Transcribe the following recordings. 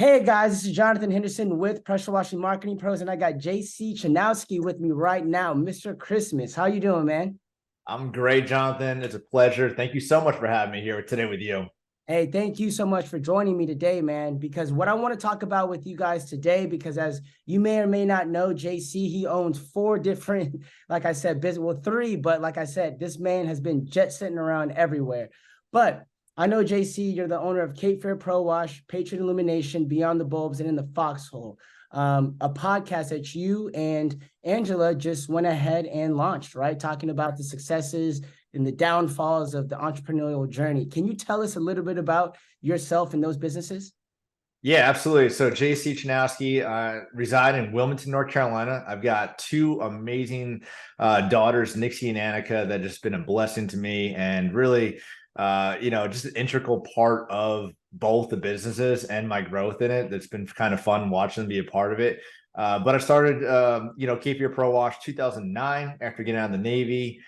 Hey guys, this is Jonathan Henderson with Pressure Washing Marketing Pros, and I got JC Chanowsky with me right now, Mr. Christmas. How you doing, man? I'm great, Jonathan. It's a pleasure. Thank you so much for having me here today with you. Hey, thank you so much for joining me today, man, because what I want to talk about with you guys today, because as you may or may not know, JC, he owns four different, like I said, business, well, three, but like I said, this man has been jet setting around everywhere. But I know, JC, you're the owner of Cape Fear Pro Wash, Patriot Illumination, Beyond the Bulbs, and In the Foxhole, a podcast that you and Angela just went ahead and launched, right? Talking about the successes and the downfalls of the entrepreneurial journey. Can you tell us a little bit about yourself and those businesses? Yeah, absolutely. So JC Chanowsky, reside in Wilmington, North Carolina. I've got two amazing daughters, Nixie and Annika, that just been a blessing to me and really, just an integral part of both the businesses and my growth in it. That's been kind of fun watching them be a part of it. But I started, Cape Fear Pro Wash 2009 after getting out of the Navy.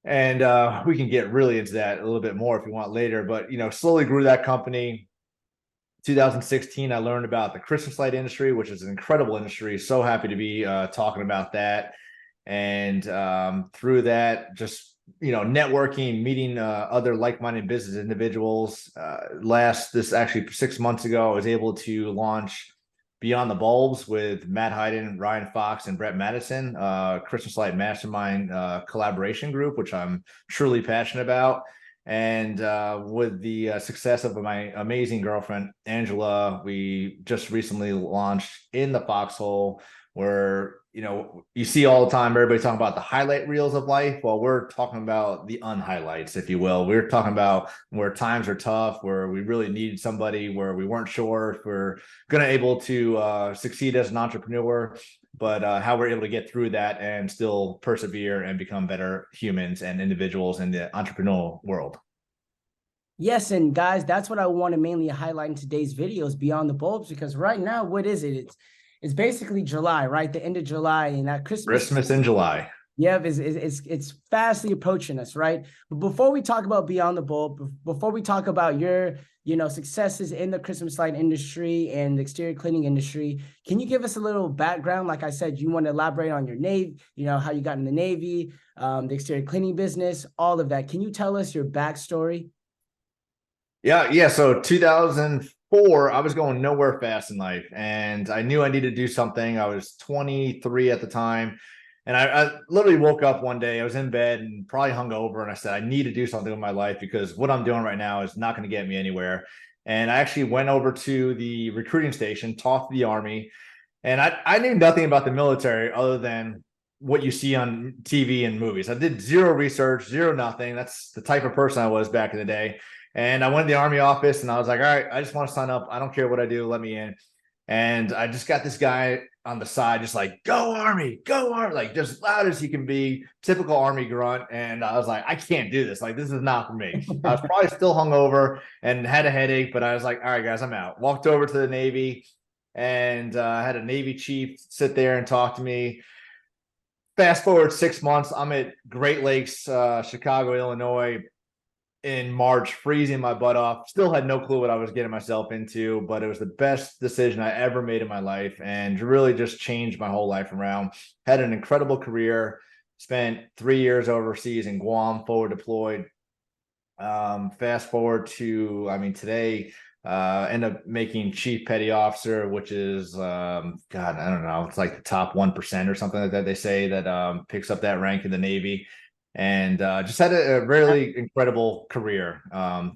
And we can get really into that a little bit more if you want later. But, slowly grew that company. 2016, I learned about the Christmas light industry, which is an incredible industry. So happy to be talking about that. And through that, just, networking, meeting other like-minded business individuals. This actually 6 months ago, I was able to launch Beyond the Bulbs with Matt Hyden, Ryan Fox, and Brett Madison, Christmas Light Mastermind collaboration group, which I'm truly passionate about. And with the success of my amazing girlfriend, Angela, we just recently launched In the Foxhole, where, you see all the time, everybody talking about the highlight reels of life. Well, we're talking about the unhighlights, if you will. We're talking about where times are tough, where we really needed somebody, where we weren't sure if we're going to able to succeed as an entrepreneur, but how we're able to get through that and still persevere and become better humans and individuals in the entrepreneurial world. Yes, and guys, that's what I want to mainly highlight in today's videos, Beyond the Bulbs, because right now, what is it? It's basically July, right? The end of July, and that Christmas. Christmas in July. Yeah, it's fastly approaching us, right? But before we talk about Beyond the Bulb, before we talk about your, successes in the Christmas light industry and the exterior cleaning industry, can you give us a little background? Like I said, you want to elaborate on your Navy, how you got in the Navy, the exterior cleaning business, all of that. Can you tell us your backstory? Yeah. So 2004, I was going nowhere fast in life, and I knew I needed to do something. I was 23 at the time, and I literally woke up one day. I was in bed and probably hungover, and I said, I need to do something with my life because what I'm doing right now is not going to get me anywhere. And I actually went over to the recruiting station, talked to the Army, and I knew nothing about the military other than what you see on TV and movies. I did zero research, zero nothing. That's the type of person I was back in the day. And I went to the Army office and I was like, all right, I just want to sign up. I don't care what I do. Let me in. And I just got this guy on the side, just like, go Army, like just loud as he can be, typical Army grunt. And I was like, I can't do this. Like, this is not for me. I was probably still hungover and had a headache, but I was like, all right, guys, I'm out. Walked over to the Navy and had a Navy chief sit there and talk to me. Fast forward 6 months, I'm at Great Lakes, Chicago, Illinois, in March, freezing my butt off. Still had no clue what I was getting myself into, but it was the best decision I ever made in my life and really just changed my whole life around. Had an incredible career, spent 3 years overseas in Guam, forward deployed. Fast forward to, today, end up making chief petty officer, which is, God, I don't know, it's like the top 1% or something like that. They say that picks up that rank in the Navy. And just had a really incredible career.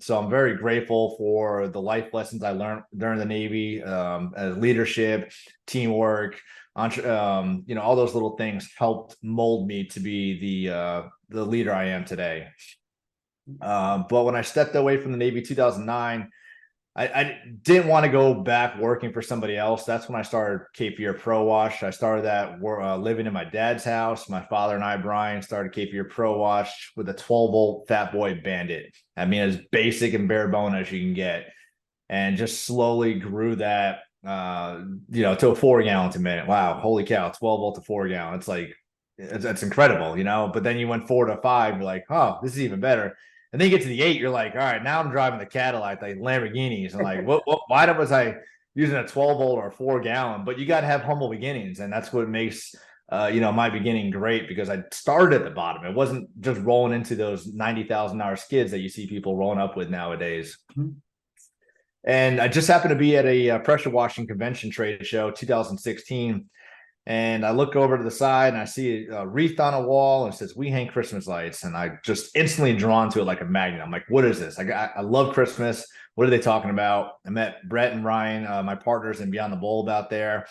So I'm very grateful for the life lessons I learned during the Navy, as leadership, teamwork, all those little things helped mold me to be the leader I am today. But when I stepped away from the Navy 2009, I didn't want to go back working for somebody else. That's when I started Cape Fear Pro Wash. I started that living in my dad's house. My father and I, Brian, started Cape Fear Pro Wash with a 12-volt Fat Boy Bandit. As basic and bare bone as you can get, and just slowly grew that, to a 4 gallon a minute. Wow, holy cow, 12-volt to 4 gallon. It's like it's incredible, But then you went 4 to 5. You're like, oh, this is even better. And then you get to the 8, you're like, all right, now I'm driving the Cadillac, like Lamborghinis. And like, why was I, using a 12 volt or a 4 gallon, but you got to have humble beginnings. And that's what makes, my beginning great, because I started at the bottom. It wasn't just rolling into those $90,000 skids that you see people rolling up with nowadays. Mhm. And I just happened to be at a pressure washing convention trade show 2016. And I look over to the side and I see a wreath on a wall and it says, "We hang Christmas lights." And I just instantly drawn to it like a magnet. I'm like, what is this? I love Christmas. What are they talking about? I met Brett and Ryan, my partners in Beyond the Bulb out there.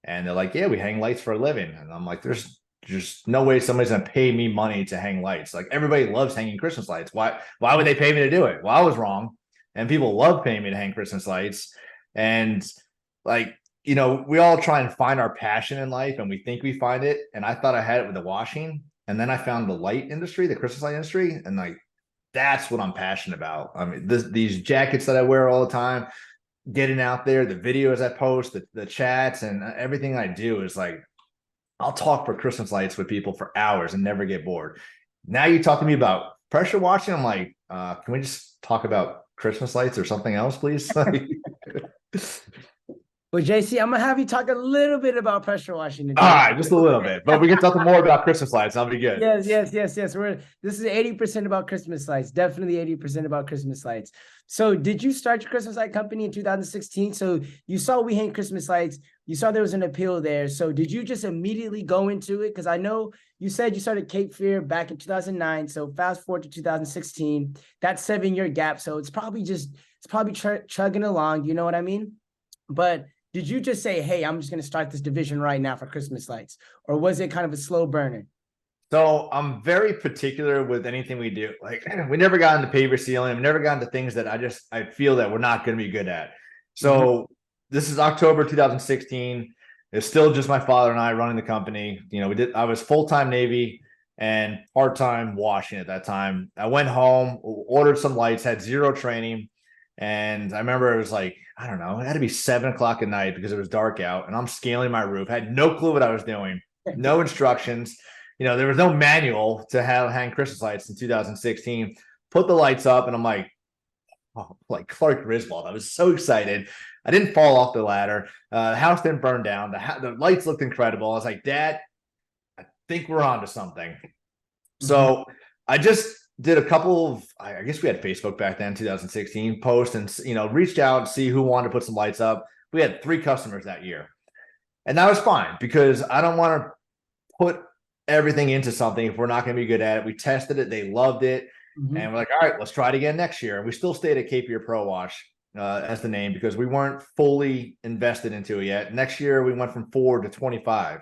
And they're like, "Yeah, we hang lights for a living." And I'm like, there's just no way somebody's going to pay me money to hang lights. Like, everybody loves hanging Christmas lights. Why would they pay me to do it? Well, I was wrong. And people love paying me to hang Christmas lights. And like, we all try and find our passion in life, and we think we find it. And I thought I had it with the washing. And then I found the light industry, the Christmas light industry. And like, that's what I'm passionate about. I mean, these jackets that I wear all the time, getting out there, the videos I post, the chats, and everything I do is like, I'll talk for Christmas lights with people for hours and never get bored. Now you talk to me about pressure washing, I'm like, can we just talk about Christmas lights or something else, please? Well, JC, I'm gonna have you talk a little bit about pressure washing today. All right, just a little bit, but we can talk more about Christmas lights. That'll be good. Yes. This is 80% about Christmas lights. Definitely 80% about Christmas lights. So did you start your Christmas light company in 2016? So you saw We Hang Christmas Lights. You saw there was an appeal there. So did you just immediately go into it? Because I know you said you started Cape Fear back in 2009. So fast forward to 2016, that 7-year gap. So it's probably chugging along. You know what I mean? But did you just say, "Hey, I'm just going to start this division right now for Christmas lights"? Or was it kind of a slow burner? So I'm very particular with anything we do. Like, we never got into paper sealing. We never got into things that I feel that we're not going to be good at. So This is October 2016. It's still just my father and I running the company. I was full-time Navy and part-time washing at that time. I went home, ordered some lights, had zero training. And I remember it was like, I don't know, it had to be 7 o'clock at night because it was dark out, and I'm scaling my roof. I had no clue what I was doing, no instructions. There was no manual to hang Christmas lights in 2016. Put the lights up, and I'm like, oh, like Clark Griswold. I was so excited. I didn't fall off the ladder. The house didn't burn down. The lights looked incredible. I was like, "Dad, I think we're onto something." So I just did a couple of, I guess we had Facebook back then, 2016, post, and reached out to see who wanted to put some lights up. We had 3 customers that year, and that was fine, because I don't want to put everything into something if we're not going to be good at it. We tested it, they loved it, and we're like, all right, let's try it again next year. And we still stayed at Cape Fear Pro Wash as the name, because we weren't fully invested into it yet. Next year we went from 4 to 25.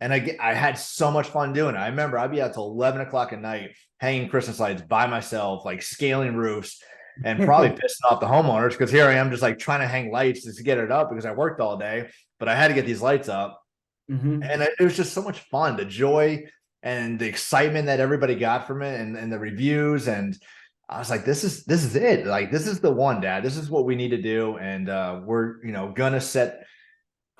And I had so much fun doing it. I remember I'd be out till 11 o'clock at night hanging Christmas lights by myself, like scaling roofs, and probably pissing off the homeowners, because here I am just like trying to hang lights just to get it up, because I worked all day, but I had to get these lights up. And it was just so much fun, the joy and the excitement that everybody got from it, and the reviews. And I was like, this is it. Like, this is the one, Dad. This is what we need to do. And we're, gonna set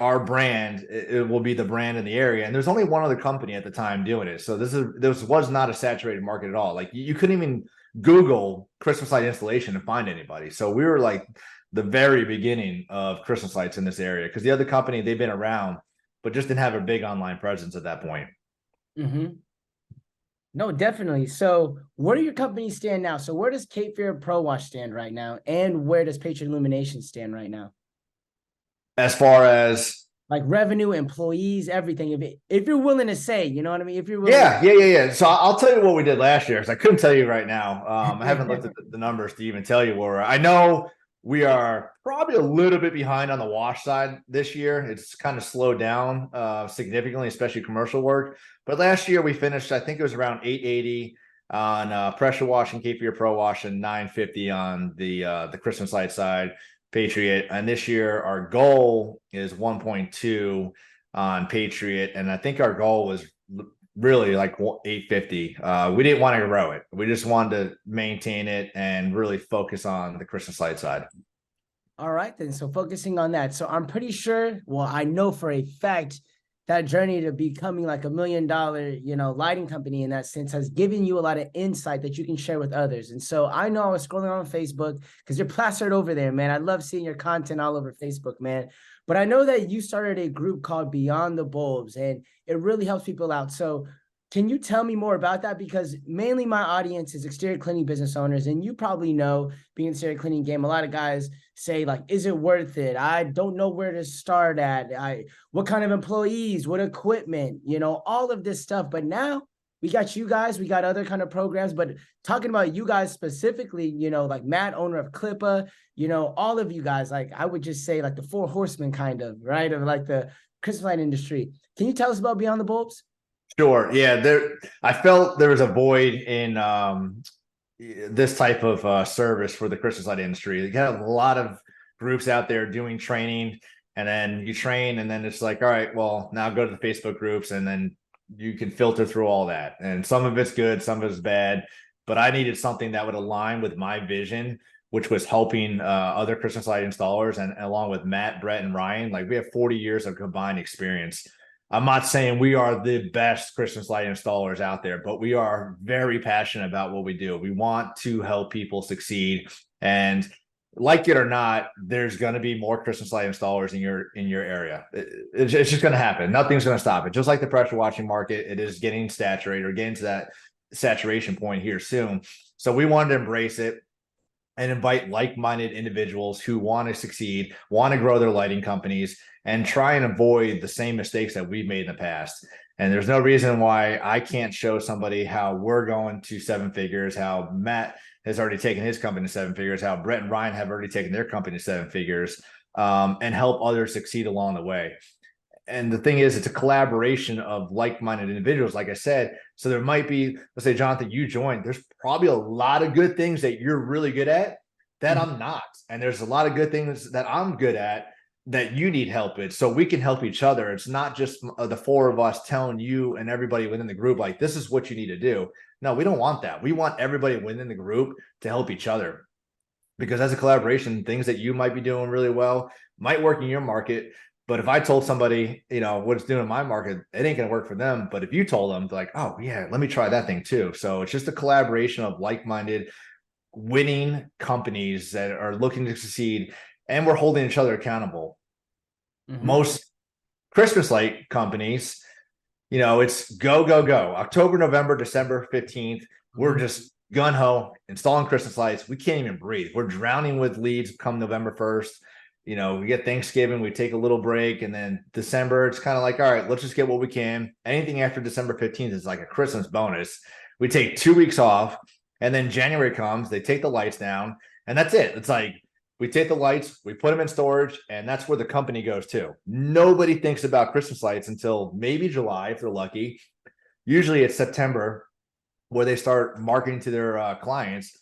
our brand. It will be the brand in the area. And there's only one other company at the time doing it. So this was not a saturated market at all. Like, you couldn't even Google Christmas light installation to find anybody. So we were like the very beginning of Christmas lights in this area, because the other company, they've been around, but just didn't have a big online presence at that point. No, definitely. So where do your companies stand now? So where does Cape Fear Pro Wash stand right now? And where does Patriot Illumination stand right now? As far as like revenue, employees, everything. If you're willing to say, you know what I mean? If you're willing yeah. So I'll tell you what we did last year, because I couldn't tell you right now. I haven't looked at the numbers to even tell you where we're at. I know we are probably a little bit behind on the wash side this year. It's kind of slowed down significantly, especially commercial work. But last year we finished, I think it was around 880 on pressure washing, Cape Fear Pro Wash, and 950 on the Christmas light side, Patriot. And this year our goal is 1.2 on Patriot, and I think our goal was really like 850. We didn't want to grow it. We just wanted to maintain it and really focus on the Christmas light side. All right, then. So focusing on that. So I'm pretty sure, well, I know for a fact that journey to becoming like $1 million, lighting company in that sense has given you a lot of insight that you can share with others. And so I know I was scrolling on Facebook because you're plastered over there, man. I love seeing your content all over Facebook, man. But I know that you started a group called Beyond the Bulbs, and it really helps people out. So can you tell me more about that? Because mainly my audience is exterior cleaning business owners. And you probably know, being in the exterior cleaning game, a lot of guys say like, is it worth it? I don't know where to start at. What kind of employees, what equipment, all of this stuff. But now we got you guys, we got other kind of programs, but talking about you guys specifically, like Matt, owner of Clippa, all of you guys, like I would just say like the four horsemen kind of, right? Of like the Christmas light industry. Can you tell us about Beyond the Bulbs? Sure. Yeah. I felt there was a void in this type of service for the Christmas light industry. You got a lot of groups out there doing training, and then you train, and then it's like, all right, well, now go to the Facebook groups, and then you can filter through all that. And some of it's good, some of it's bad. But I needed something that would align with my vision, which was helping other Christmas light installers, and along with Matt, Brett, and Ryan. Like, we have 40 years of combined experience. I'm not saying we are the best Christmas light installers out there, but we are very passionate about what we do. We want to help people succeed. And like it or not, there's going to be more Christmas light installers in your area. It's just going to happen. Nothing's going to stop it. Just like the pressure washing market, it is getting saturated, or getting to that saturation point here soon. So we wanted to embrace it and invite like-minded individuals who want to succeed, want to grow their lighting companies, and try and avoid the same mistakes that we've made in the past. And there's no reason why I can't show somebody how we're going to seven figures, how Matt has already taken his company to seven figures, how Brett and Ryan have already taken their company to seven figures, and help others succeed along the way. And the thing is, it's a collaboration of like-minded individuals, like I said. So there might be, let's say, Jonathan, you joined. There's probably a lot of good things that you're really good at that I'm not. And there's a lot of good things that I'm good at that you need help with. So we can help each other. It's not just the four of us telling you and everybody within the group, like, this is what you need to do. No, we don't want that. We want everybody within the group to help each other. Because as a collaboration, things that you might be doing really well might work in your market. But if I told somebody, what it's doing in my market, it ain't going to work for them. But if you told them, like, oh, yeah, let me try that thing too. So it's just a collaboration of like-minded, winning companies that are looking to succeed, and we're holding each other accountable. Mm-hmm. Most Christmas light companies, it's go, go, go. October, November, December 15th. We're just gun-ho installing Christmas lights. We can't even breathe. We're drowning with leads come November 1st. We get Thanksgiving, we take a little break, and then December, it's kind of like, all right, let's just get what we can. Anything after December 15th is like a Christmas bonus. We take 2 weeks off, and then January comes, they take the lights down, and that's it. It's like, we take the lights, we put them in storage, and that's where the company goes to. Nobody thinks about Christmas lights until maybe July, if they're lucky. Usually it's September where they start marketing to their clients.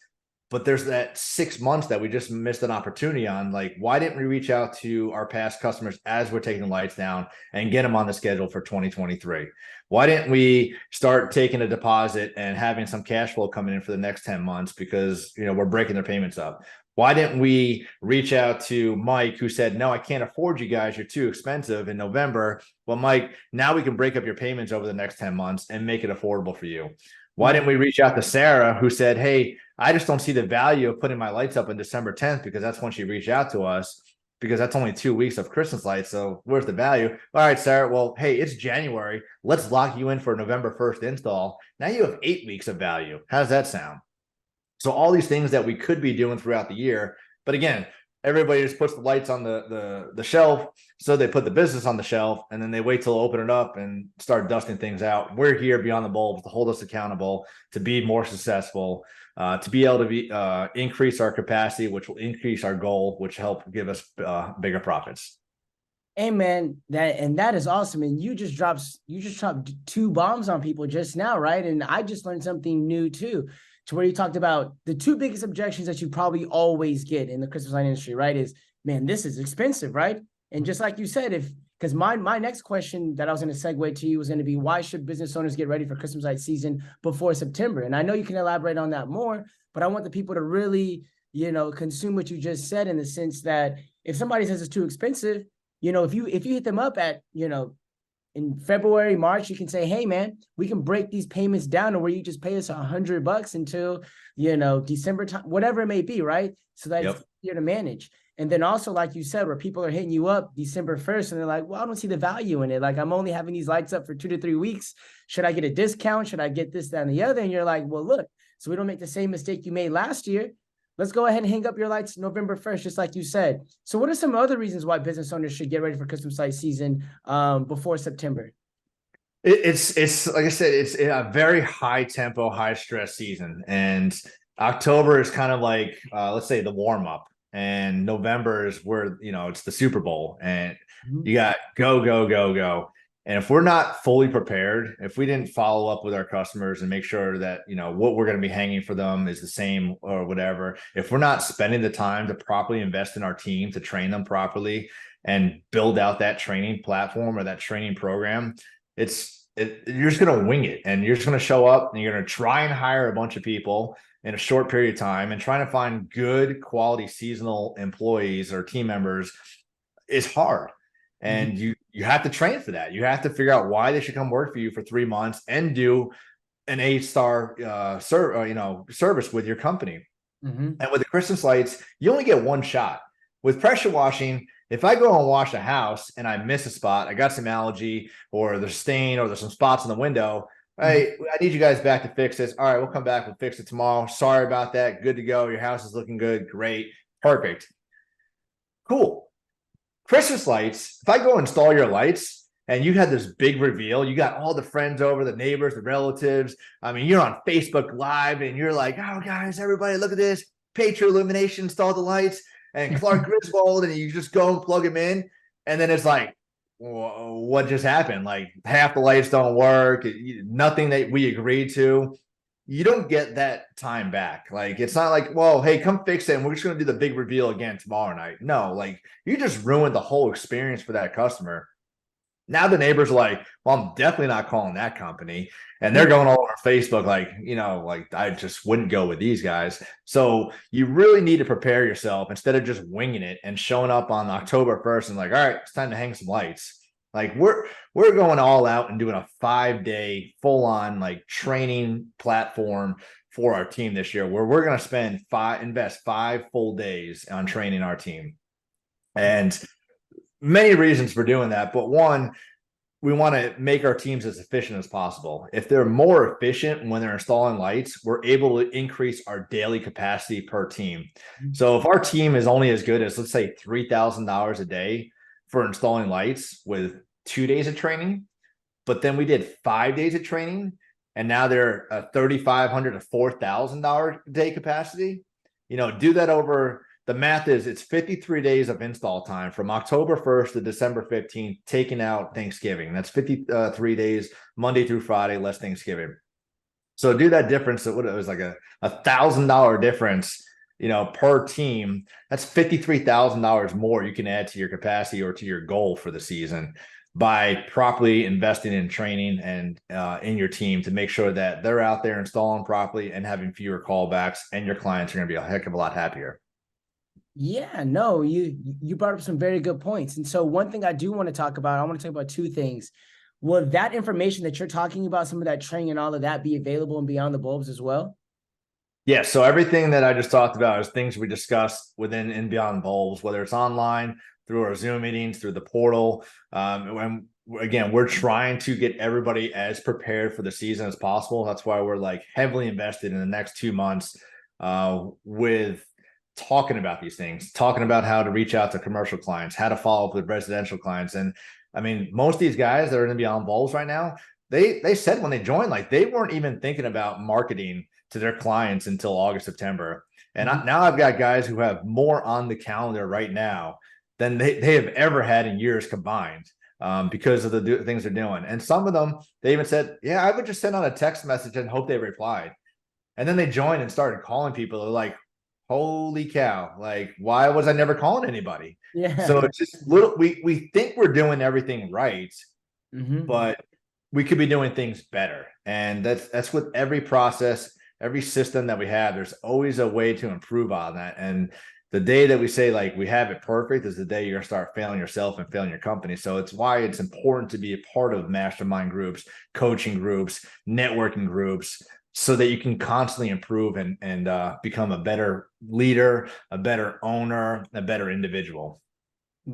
But there's that 6 months that we just missed an opportunity on. Like, why didn't we reach out to our past customers as we're taking the lights down and get them on the schedule for 2023? Why didn't we start taking a deposit and having some cash flow coming in for the next 10 months because, we're breaking their payments up? Why didn't we reach out to Mike, who said, no, I can't afford you guys, you're too expensive, in November? Well, Mike, now we can break up your payments over the next 10 months and make it affordable for you. Why didn't we reach out to Sarah, who said, hey, I just don't see the value of putting my lights up on December 10th, because that's when she reached out to us, because that's only 2 weeks of Christmas lights. So where's the value? All right, Sarah. Well, hey, it's January. Let's lock you in for a November 1st install. Now you have 8 weeks of value. How does that sound? So all these things that we could be doing throughout the year. But again, everybody just puts the lights on the shelf. So they put the business on the shelf, and then they wait till open it up and start dusting things out. We're here Beyond the Bulbs to hold us accountable, to be more successful, to be able to increase our capacity, which will increase our goal, which help give us bigger profits. Hey man, that is awesome. And you just dropped 2 bombs on people just now, right? And I just learned something new too, to where you talked about the 2 biggest objections that you probably always get in the Christmas light industry, right? Is, man, this is expensive, right? And just like you said, because my next question that I was going to segue to you was going to be, why should business owners get ready for Christmas light season before September? And I know you can elaborate on that more, but I want the people to really, consume what you just said, in the sense that if somebody says it's too expensive, if you hit them up at, in February, March, you can say, hey man, we can break these payments down to where you just pay us $100 until, December time, whatever it may be, right? So that it's easier to manage. And then also, like you said, where people are hitting you up December 1st and they're like, well, I don't see the value in it. Like, I'm only having these lights up for 2 to 3 weeks. Should I get a discount? Should I get this, that, and the other? And you're like, well, look, so we don't make the same mistake you made last year. Let's go ahead and hang up your lights November 1st, just like you said. So what are some other reasons why business owners should get ready for Christmas light season before September? It's like I said, it's a very high tempo, high stress season. And October is kind of like, let's say, the warm up. And November is where, it's the Super Bowl. And you got go, go, go, go. And if we're not fully prepared, if we didn't follow up with our customers and make sure that, what we're going to be hanging for them is the same or whatever, if we're not spending the time to properly invest in our team, to train them properly and build out that training platform or that training program, you're just going to wing it. And you're just going to show up and you're going to try and hire a bunch of people in a short period of time, and trying to find good quality seasonal employees or team members is hard. And you have to train for that. You have to figure out why they should come work for you for 3 months and do an 8-star service with your company. And with the Christmas lights, you only get one shot. With pressure washing, if I go and wash a house and I miss a spot, I got some algae or there's stain or there's some spots in the window, hey, I need you guys back to fix this. All right, we'll come back. We'll fix it tomorrow. Sorry about that. Good to go. Your house is looking good. Great. Perfect. Cool. Christmas lights, if I go install your lights and you had this big reveal, you got all the friends over, the neighbors, the relatives. I mean, you're on Facebook Live and you're like, oh, guys, everybody, look at this. Patriot Illumination installed the lights and Clark Griswold, and you just go and plug them in. And then it's like, what just happened? Like, half the lights don't work, nothing that we agreed to. You don't get that time back. Like, it's not like, well, hey, come fix it and we're just going to do the big reveal again tomorrow night. No, like, you just ruined the whole experience for that customer. Now the neighbors are like, well, I'm definitely not calling that company. And they're going all over Facebook like, like, I just wouldn't go with these guys. So you really need to prepare yourself instead of just winging it and showing up on October 1st and like, all right, it's time to hang some lights. Like, we're going all out and doing a 5-day full-on like training platform for our team this year, where we're going to invest 5 full days on training our team. And many reasons for doing that, but one, we want to make our teams as efficient as possible. If they're more efficient when they're installing lights, we're able to increase our daily capacity per team. So if our team is only as good as, let's say, $3,000 a day for installing lights with 2 days of training, but then we did 5 days of training, and now they're a $3,500 to $4,000 a day capacity, do that over. The math is it's 53 days of install time from October 1st to December 15th, taking out Thanksgiving. That's 53 days, Monday through Friday, less Thanksgiving. So do that difference. So what it was like a $1,000 difference, per team. That's $53,000 more you can add to your capacity or to your goal for the season by properly investing in training and in your team to make sure that they're out there installing properly and having fewer callbacks, and your clients are going to be a heck of a lot happier. Yeah, no, you brought up some very good points. And so one thing I do want to talk about, I want to talk about 2 things. Will that information that you're talking about, some of that training and all of that, be available in Beyond the Bulbs as well? Yeah, so everything that I just talked about is things we discussed within and Beyond Bulbs, whether it's online, through our Zoom meetings, through the portal. And again, we're trying to get everybody as prepared for the season as possible. That's why we're like heavily invested in the next 2 months with talking about these things, talking about how to reach out to commercial clients, how to follow up with residential clients. And I mean, most of these guys that are in Beyond Bulbs right now, they said when they joined, like, they weren't even thinking about marketing to their clients until August, September. And now I've got guys who have more on the calendar right now than they have ever had in years combined, because of the things they're doing. And some of them, they even said, yeah, I would just send out a text message and hope they replied. And then they joined and started calling people. They're like, holy cow, like, why was I never calling anybody? Yeah. So it's just we think we're doing everything right, but we could be doing things better. And that's with every process, every system that we have. There's always a way to improve on that. And The day that we say like we have it perfect is the day you're gonna start failing yourself and failing your company. So it's why it's important to be a part of mastermind groups, coaching groups, networking groups, so that you can constantly improve and become a better leader, a better owner, a better individual.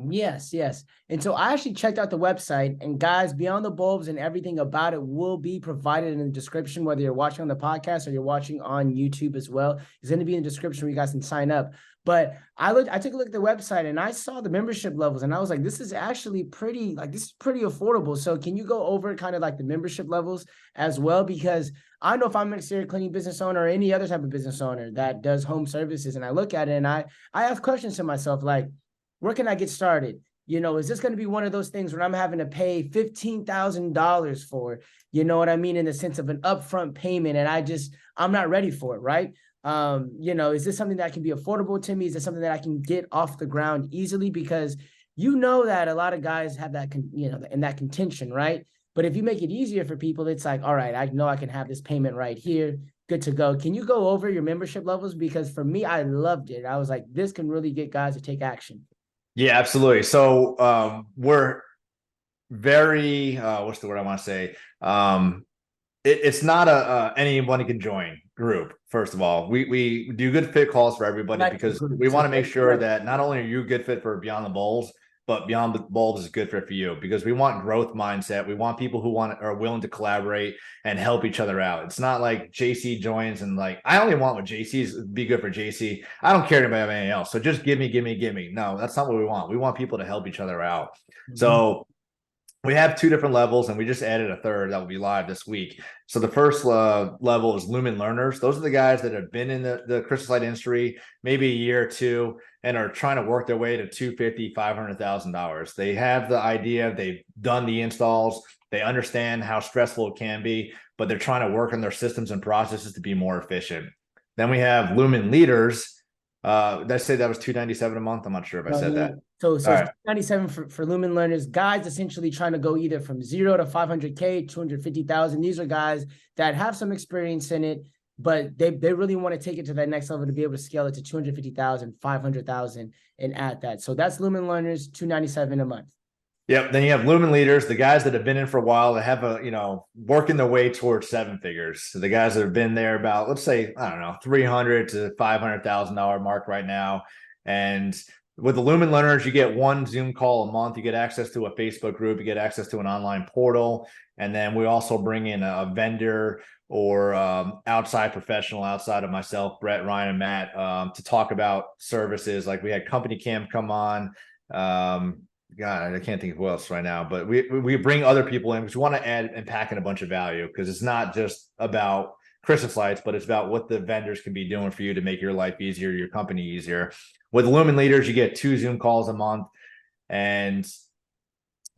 Yes, yes. And so I actually checked out the website, and guys, Beyond the Bulbs and everything about it will be provided in the description, whether you're watching on the podcast or you're watching on YouTube as well. It's going to be in the description where you guys can sign up. But I took a look at the website and I saw the membership levels, and I was like, this is actually pretty, like, this is pretty affordable. So can you go over kind of like the membership levels as well? Because I know if I'm an exterior cleaning business owner or any other type of business owner that does home services, and I look at it and I ask questions to myself like, where can I get started? You know, is this going to be one of those things where I'm having to pay $15,000 for, you know what I mean, in the sense of an upfront payment, and I'm not ready for it, right? You know, is this something that can be affordable to me? Is this something that I can get off the ground easily? Because you know that a lot of guys have that, you know, in that contention, right? But if you make it easier for people, it's like, all right, I know I can have this payment right here. Good to go. Can you go over your membership levels? Because for me, I loved it. I was like, this can really get guys to take action. Yeah, absolutely. So we're very what's the word I want to say? It's not a anyone can join group. First of all, we do good fit calls for everybody because we want to make sure that not only are you a good fit for Beyond the Bulbs, but Beyond the Bulbs is good fit for you, because we want growth mindset. We want people who are willing to collaborate and help each other out. It's not like JC joins and like, I only want what JC's be good for JC. I don't care about anything else. So just give me. No, that's not what we want. We want people to help each other out. Mm-hmm. So we have 2 different levels, and we just added a third that will be live this week. So the first level is Lumen Learners. Those are the guys that have been in the crystal light industry maybe a year or two and are trying to work their way to $250,000, $500,000. They have the idea, they've done the installs, they understand how stressful it can be, but they're trying to work on their systems and processes to be more efficient. Then we have Lumen Leaders. Did I say that was $297 a month? I'm not sure if I said that. So right. $297 for Lumen Learners, guys essentially trying to go either from 0 to 500K, 250,000. These are guys that have some experience in it, but they really want to take it to that next level to be able to scale it to 250,000, 500,000 and add that. So that's Lumen Learners, $297 a month. Yep. Then you have Lumen Leaders, the guys that have been in for a while, that have working their way towards 7 figures. So the guys that have been there about, let's say, I don't know, $300,000 to $500,000 mark right now. And with the Lumen Learners, you get 1 Zoom call a month. You get access to a Facebook group. You get access to an online portal. And then we also bring in a vendor or outside professional outside of myself, Brett, Ryan, and Matt, to talk about services. Like we had Company Cam come on. God, I can't think of who else right now, but we bring other people in because we want to add and pack in a bunch of value, because it's not just about Christmas lights, but it's about what the vendors can be doing for you to make your life easier, your company easier. With Lumen Leaders, you get 2 Zoom calls a month and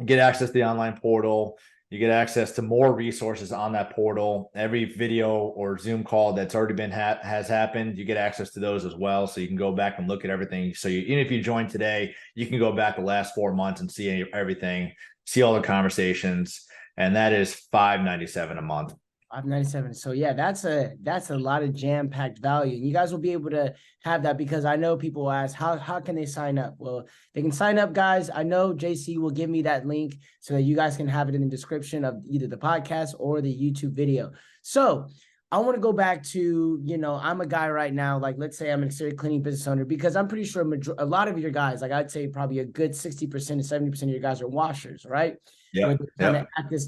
get access to the online portal. You get access to more resources on that portal. Every video or Zoom call that's already been has happened, you get access to those as well. So you can go back and look at everything. So even if you join today, you can go back the last 4 months and see everything, see all the conversations. And that is $597 a month. $597. So yeah, that's a lot of jam-packed value. And you guys will be able to have that, because I know people will ask, how can they sign up? Well, they can sign up, guys. I know JC will give me that link so that you guys can have it in the description of either the podcast or the YouTube video. So I want to go back to, I'm a guy right now, like let's say I'm an exterior cleaning business owner, because I'm pretty sure a lot of your guys, like I'd say probably a good 60% to 70% of your guys are washers, right? Yeah. Kind of act this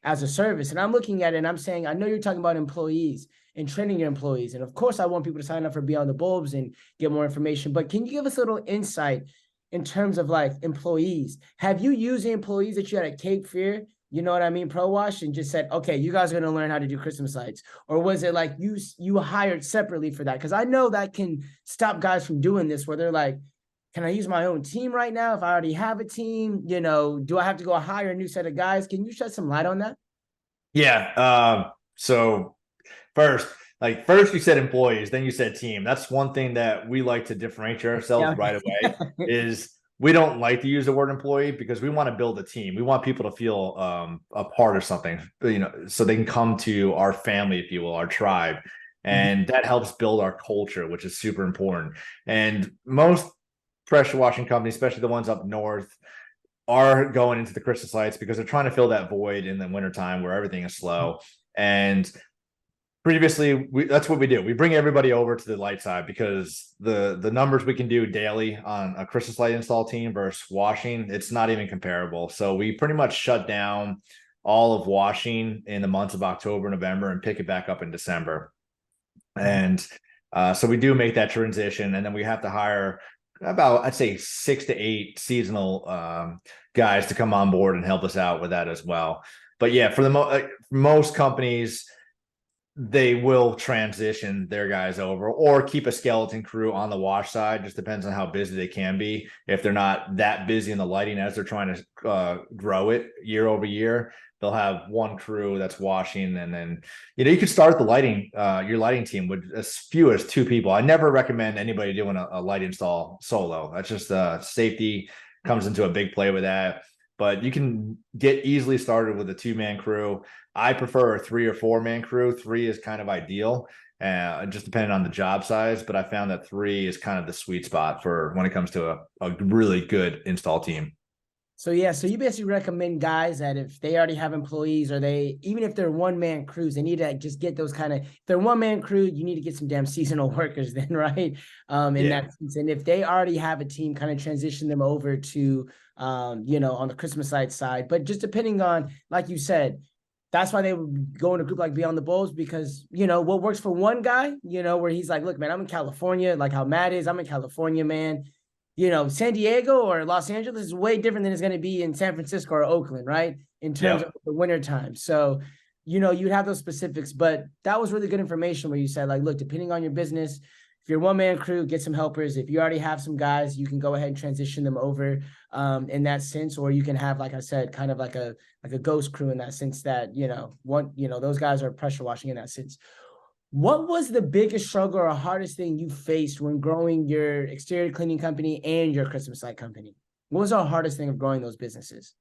as a service. And I'm looking at it and I'm saying, I know you're talking about employees and training your employees. And of course, I want people to sign up for Beyond the Bulbs and get more information. But can you give us a little insight in terms of like employees? Have you used the employees that you had at Cape Fear, you know what I mean, Pro Wash, and just said, okay, you guys are going to learn how to do Christmas lights? Or was it like you hired separately for that? Because I know that can stop guys from doing this, where they're like, can I use my own team right now if I already have a team? Do I have to go hire a new set of guys? Can you shed some light on that? Yeah. So first you said employees, then you said team. That's one thing that we like to differentiate ourselves right away is we don't like to use the word employee, because we want to build a team. We want people to feel a part of something, so they can come to our family, if you will, our tribe. And that helps build our culture, which is super important. And most pressure washing companies, especially the ones up north, are going into the Christmas lights because they're trying to fill that void in the wintertime where everything is slow. And previously, that's what we do. We bring everybody over to the light side because the numbers we can do daily on a Christmas light install team versus washing, it's not even comparable. So we pretty much shut down all of washing in the months of October, November, and pick it back up in December. And so we do make that transition, and then we have to hire about, I'd say, 6 to 8 seasonal guys to come on board and help us out with that as well. But yeah, for the most companies, they will transition their guys over or keep a skeleton crew on the wash side. Just depends on how busy they can be. If they're not that busy in the lighting as they're trying to grow it year over year, they'll have one crew that's washing. And then, you could start the lighting, your lighting team with as few as 2 people. I never recommend anybody doing a light install solo. That's just safety comes into a big play with that. But you can get easily started with a 2-man crew. I prefer a 3 or 4-man crew. 3 is kind of ideal, just depending on the job size. But I found that 3 is kind of the sweet spot for when it comes to a really good install team. So yeah, so you basically recommend guys that if they already have employees, or even if they're 1-man crews, they need to just get those kind of, if they're 1-man crew, you need to get some damn seasonal workers then, right? In that sense. And if they already have a team, kind of transition them over to, on the Christmas light side. But just depending on, like you said, that's why they would go in a group like Beyond the Bulbs, because, what works for one guy, where he's like, look, man, I'm in California, like how Matt is, I'm in California, man. San Diego or Los Angeles is way different than it's going to be in San Francisco or Oakland, right? In terms of the wintertime. So, you'd have those specifics, but that was really good information where you said, like, look, depending on your business, if you're 1-man crew, get some helpers. If you already have some guys, you can go ahead and transition them over in that sense, or you can have, like I said, kind of like a ghost crew in that sense that, those guys are pressure washing in that sense. What was the biggest struggle or hardest thing you faced when growing your exterior cleaning company and your Christmas light company? What was the hardest thing of growing those businesses?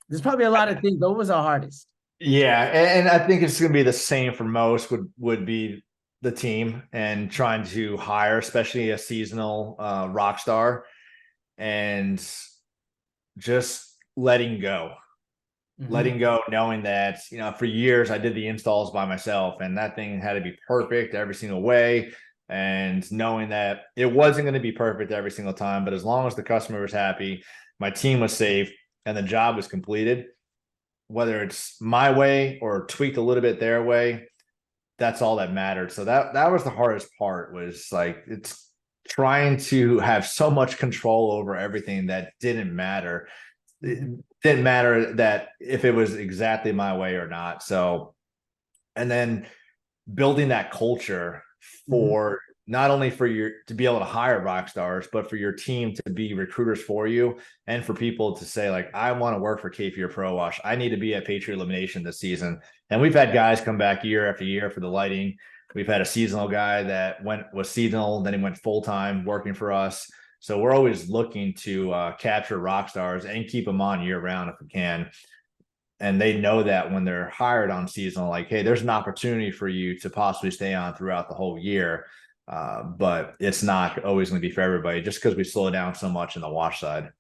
There's probably a lot of things, but what was the hardest? Yeah, and I think it's going to be the same for most. Would be the team and trying to hire, especially a seasonal rock star, and just letting go. Letting go, knowing that, for years I did the installs by myself, and that thing had to be perfect every single way. And knowing that it wasn't going to be perfect every single time, but as long as the customer was happy, my team was safe, and the job was completed, whether it's my way or tweaked a little bit their way, that's all that mattered. So that was the hardest part, was like, it's trying to have so much control over everything that didn't matter. It didn't matter that if it was exactly my way or not. So, and then building that culture for not only for to be able to hire rock stars, but for your team to be recruiters for you, and for people to say, like, I want to work for Cape Fear Pro Wash. I need to be at Patriot Illumination this season. And we've had guys come back year after year for the lighting. We've had a seasonal guy that was seasonal, then he went full-time working for us. So we're always looking to capture rock stars and keep them on year round if we can. And they know that when they're hired on seasonal, like, hey, there's an opportunity for you to possibly stay on throughout the whole year. But it's not always going to be for everybody, just because we slow down so much in the wash side.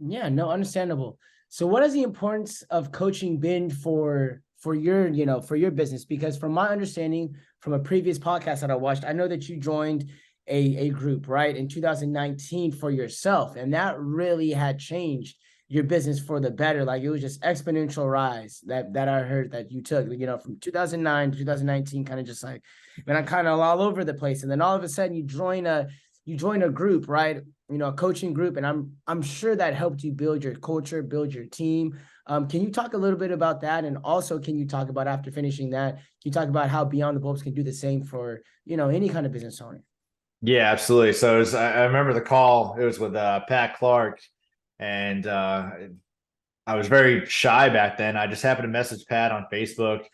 Yeah, no, understandable. So what has the importance of coaching been for your, for your business? Because from my understanding from a previous podcast that I watched, I know that you joined a group, right, in 2019 for yourself, and that really had changed your business for the better. Like, it was just exponential rise that I heard that you took, from 2009 to 2019, kind of just like, man, I'm kind of all over the place. And then all of a sudden you join a group, right? A coaching group. And I'm sure that helped you build your culture, build your team. Can you talk a little bit about that? And also, can you talk about, after finishing that, can you talk about how Beyond the Bulbs can do the same for, any kind of business owner? Yeah, absolutely. So I remember the call, it was with Pat Clark, and I was very shy back then. I just happened to message Pat on Facebook,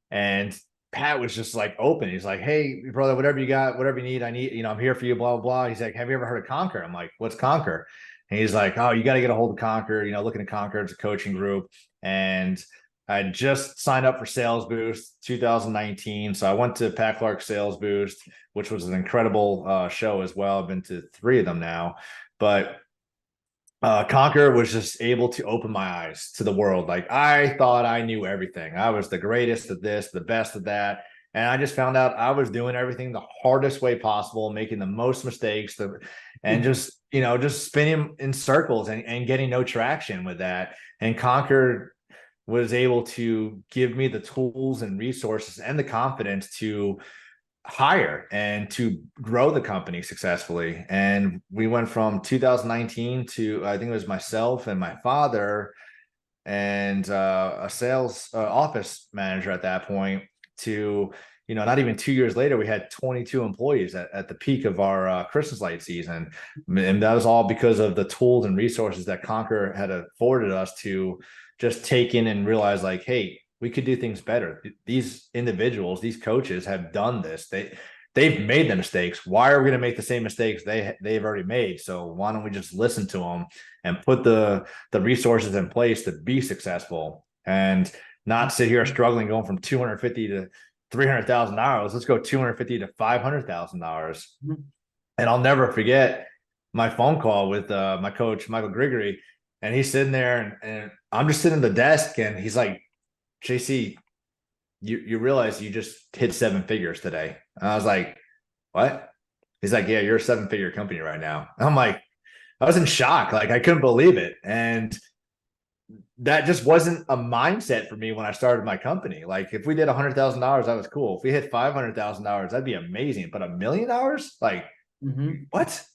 and Pat was just like open. He's like, hey, brother, whatever you got, whatever you need, I need, I'm here for you, blah, blah, blah. He's like, have you ever heard of Conquer? I'm like, what's Conquer? And he's like, oh, you got to get a hold of Conquer, looking at Conquer. It's a coaching group. And I had just signed up for Sales Boost 2019. So I went to Pat Clark Sales Boost, which was an incredible show as well. I've been to 3 of them now, but Conquer was just able to open my eyes to the world. Like, I thought I knew everything. I was the greatest at this, the best at that. And I just found out I was doing everything the hardest way possible, making the most mistakes, and just, just spinning in circles and getting no traction with that. And Conquer was able to give me the tools and resources and the confidence to hire and to grow the company successfully. And we went from 2019 to, I think it was myself and my father and a sales office manager at that point, to, not even 2 years later, we had 22 employees at the peak of our Christmas light season. And that was all because of the tools and resources that Conquer had afforded us to just take in and realize, like, hey, we could do things better. These individuals, these coaches have done this. They've made the mistakes. Why are we going to make the same mistakes they've already made? So why don't we just listen to them and put the resources in place to be successful, and not sit here struggling going from $250 to $300,000. Let's go $250 to $500,000. And I'll never forget my phone call with my coach, Michael Grigory, and he's sitting there and I'm just sitting at the desk, and he's like, JC, you realize you just hit 7 figures today. And I was like, what? He's like, yeah, you're a 7-figure company right now. And I'm like, I was in shock. Like, I couldn't believe it. And that just wasn't a mindset for me when I started my company. Like, if we did $100,000, that was cool. If we hit $500,000, that'd be amazing. But $1 million, like, what?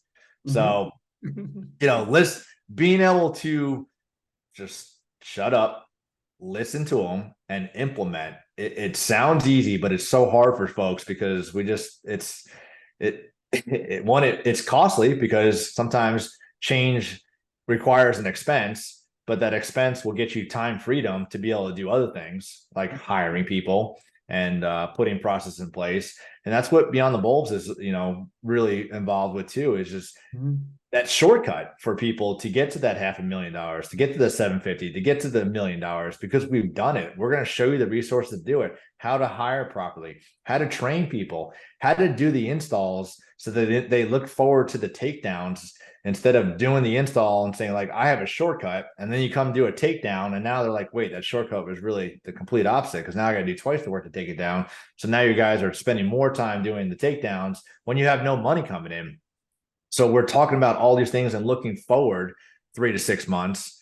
So, being able to just shut up, listen to them, and implement it sounds easy, but it's so hard for folks because it's costly, because sometimes change requires an expense, but that expense will get you time freedom to be able to do other things like hiring people and putting process in place. And that's what Beyond the Bulbs is, really involved with too, is just that shortcut for people to get to that $500,000, to get to the 750, to get to the $1 million, because we've done it. We're going to show you the resources to do it, how to hire properly, how to train people, how to do the installs so that they look forward to the takedowns, instead of doing the install and saying, like, I have a shortcut, and then you come do a takedown, and now they're like, wait, that shortcut was really the complete opposite, because now I got to do twice the work to take it down. So now you guys are spending more time doing the takedowns when you have no money coming in. So we're talking about all these things and looking forward 3 to 6 months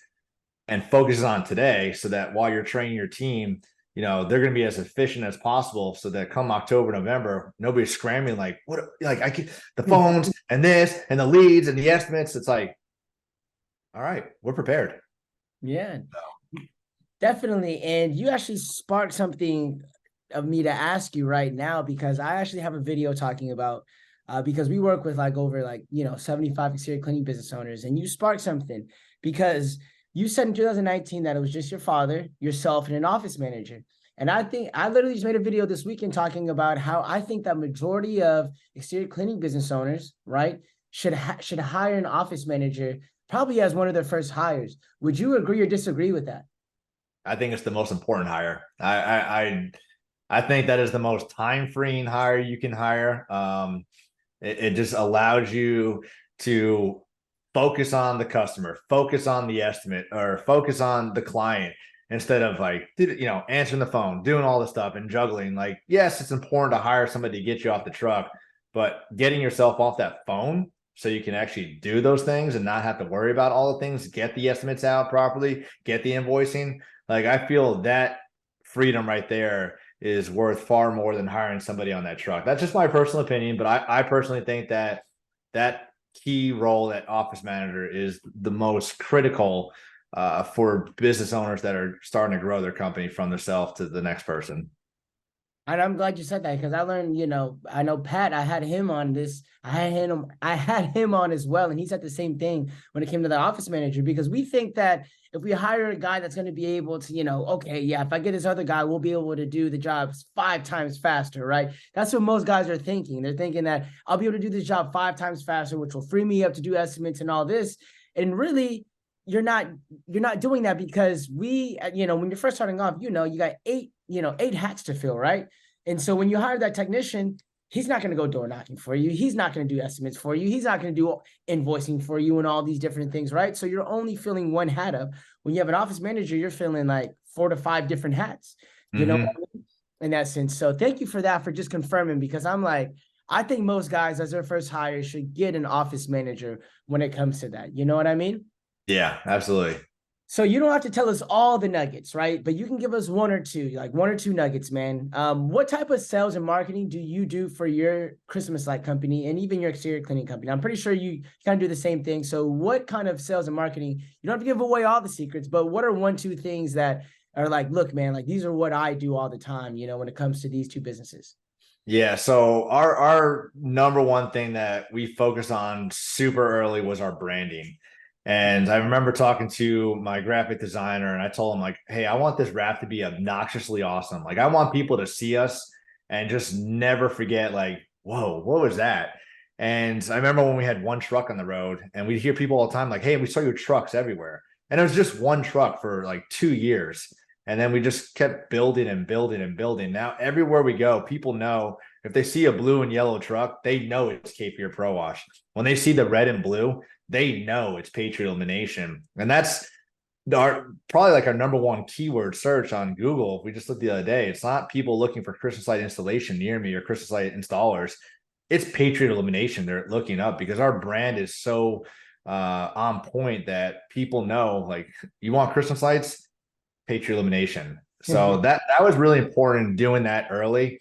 and focusing on today, so that while you're training your team, they're going to be as efficient as possible, so that come October, November, nobody's scrambling like, what, like, I get the phones and this and the leads and the estimates. It's like, all right, we're prepared. Yeah, definitely. And you actually sparked something of me to ask you right now, because I actually have a video talking about because we work with over 75 exterior cleaning business owners, and you sparked something, because you said in 2019 that it was just your father, yourself, and an office manager. And I think I literally just made a video this weekend talking about how I think that majority of exterior cleaning business owners, right, should hire an office manager probably as one of their first hires. Would you agree or disagree with that? I think it's the most important hire. I think that is the most time-freeing hire you can hire. It just allows you to focus on the customer, focus on the estimate, or focus on the client, instead of answering the phone, doing all this stuff and juggling. Like, yes, it's important to hire somebody to get you off the truck, but getting yourself off that phone so you can actually do those things and not have to worry about all the things, get the estimates out properly, get the invoicing. Like, I feel that freedom right there is worth far more than hiring somebody on that truck. That's just my personal opinion, but I personally think that key role, that office manager, is the most critical for business owners that are starting to grow their company from themselves to the next person. And I'm glad you said that, because I learned, I know Pat, I had him on this. I had him on as well. And he said the same thing when it came to the office manager, because we think that if we hire a guy that's going to be able to, okay, yeah, if I get this other guy, we'll be able to do the job 5 times faster, right? That's what most guys are thinking. They're thinking that I'll be able to do this job 5 times faster, which will free me up to do estimates and all this. And really, you're not doing that because we, when you're first starting off, you got eight hats to fill, right? And so when you hire that technician, he's not going to go door knocking for you. He's not going to do estimates for you. He's not going to do invoicing for you and all these different things, right? So you're only filling one hat up. When you have an office manager, you're filling like 4 to 5 different hats, what I mean? In that sense. So thank you for that, for just confirming, because I'm like, I think most guys as their first hire should get an office manager when it comes to that. You know what I mean? Yeah, absolutely. So you don't have to tell us all the nuggets, right? But you can give us one or two nuggets, man. What type of sales and marketing do you do for your Christmas light company and even your exterior cleaning company? I'm pretty sure you kind of do the same thing. So what kind of sales and marketing, you don't have to give away all the secrets, but what are 1-2 things that are like, look, man, like these are what I do all the time, when it comes to these two businesses? Yeah. So our number one thing that we focused on super early was our branding. And I remember talking to my graphic designer and I told him like, hey, I want this wrap to be obnoxiously awesome. Like I want people to see us and just never forget like, whoa, what was that? And I remember when we had one truck on the road and we'd hear people all the time like, hey, we saw your trucks everywhere. And it was just one truck for like 2 years. And then we just kept building and building and building. Now, everywhere we go, people know if they see a blue and yellow truck, they know it's Cape Fear Pro Wash. When they see the red and blue, they know it's Patriot Illumination. And that's probably like our number one keyword search on Google. We just looked the other day. It's not people looking for Christmas light installation near me or Christmas light installers. It's Patriot Illumination they're looking up because our brand is so on point that people know, like, you want Christmas lights? Patriot Illumination. So that was really important doing that early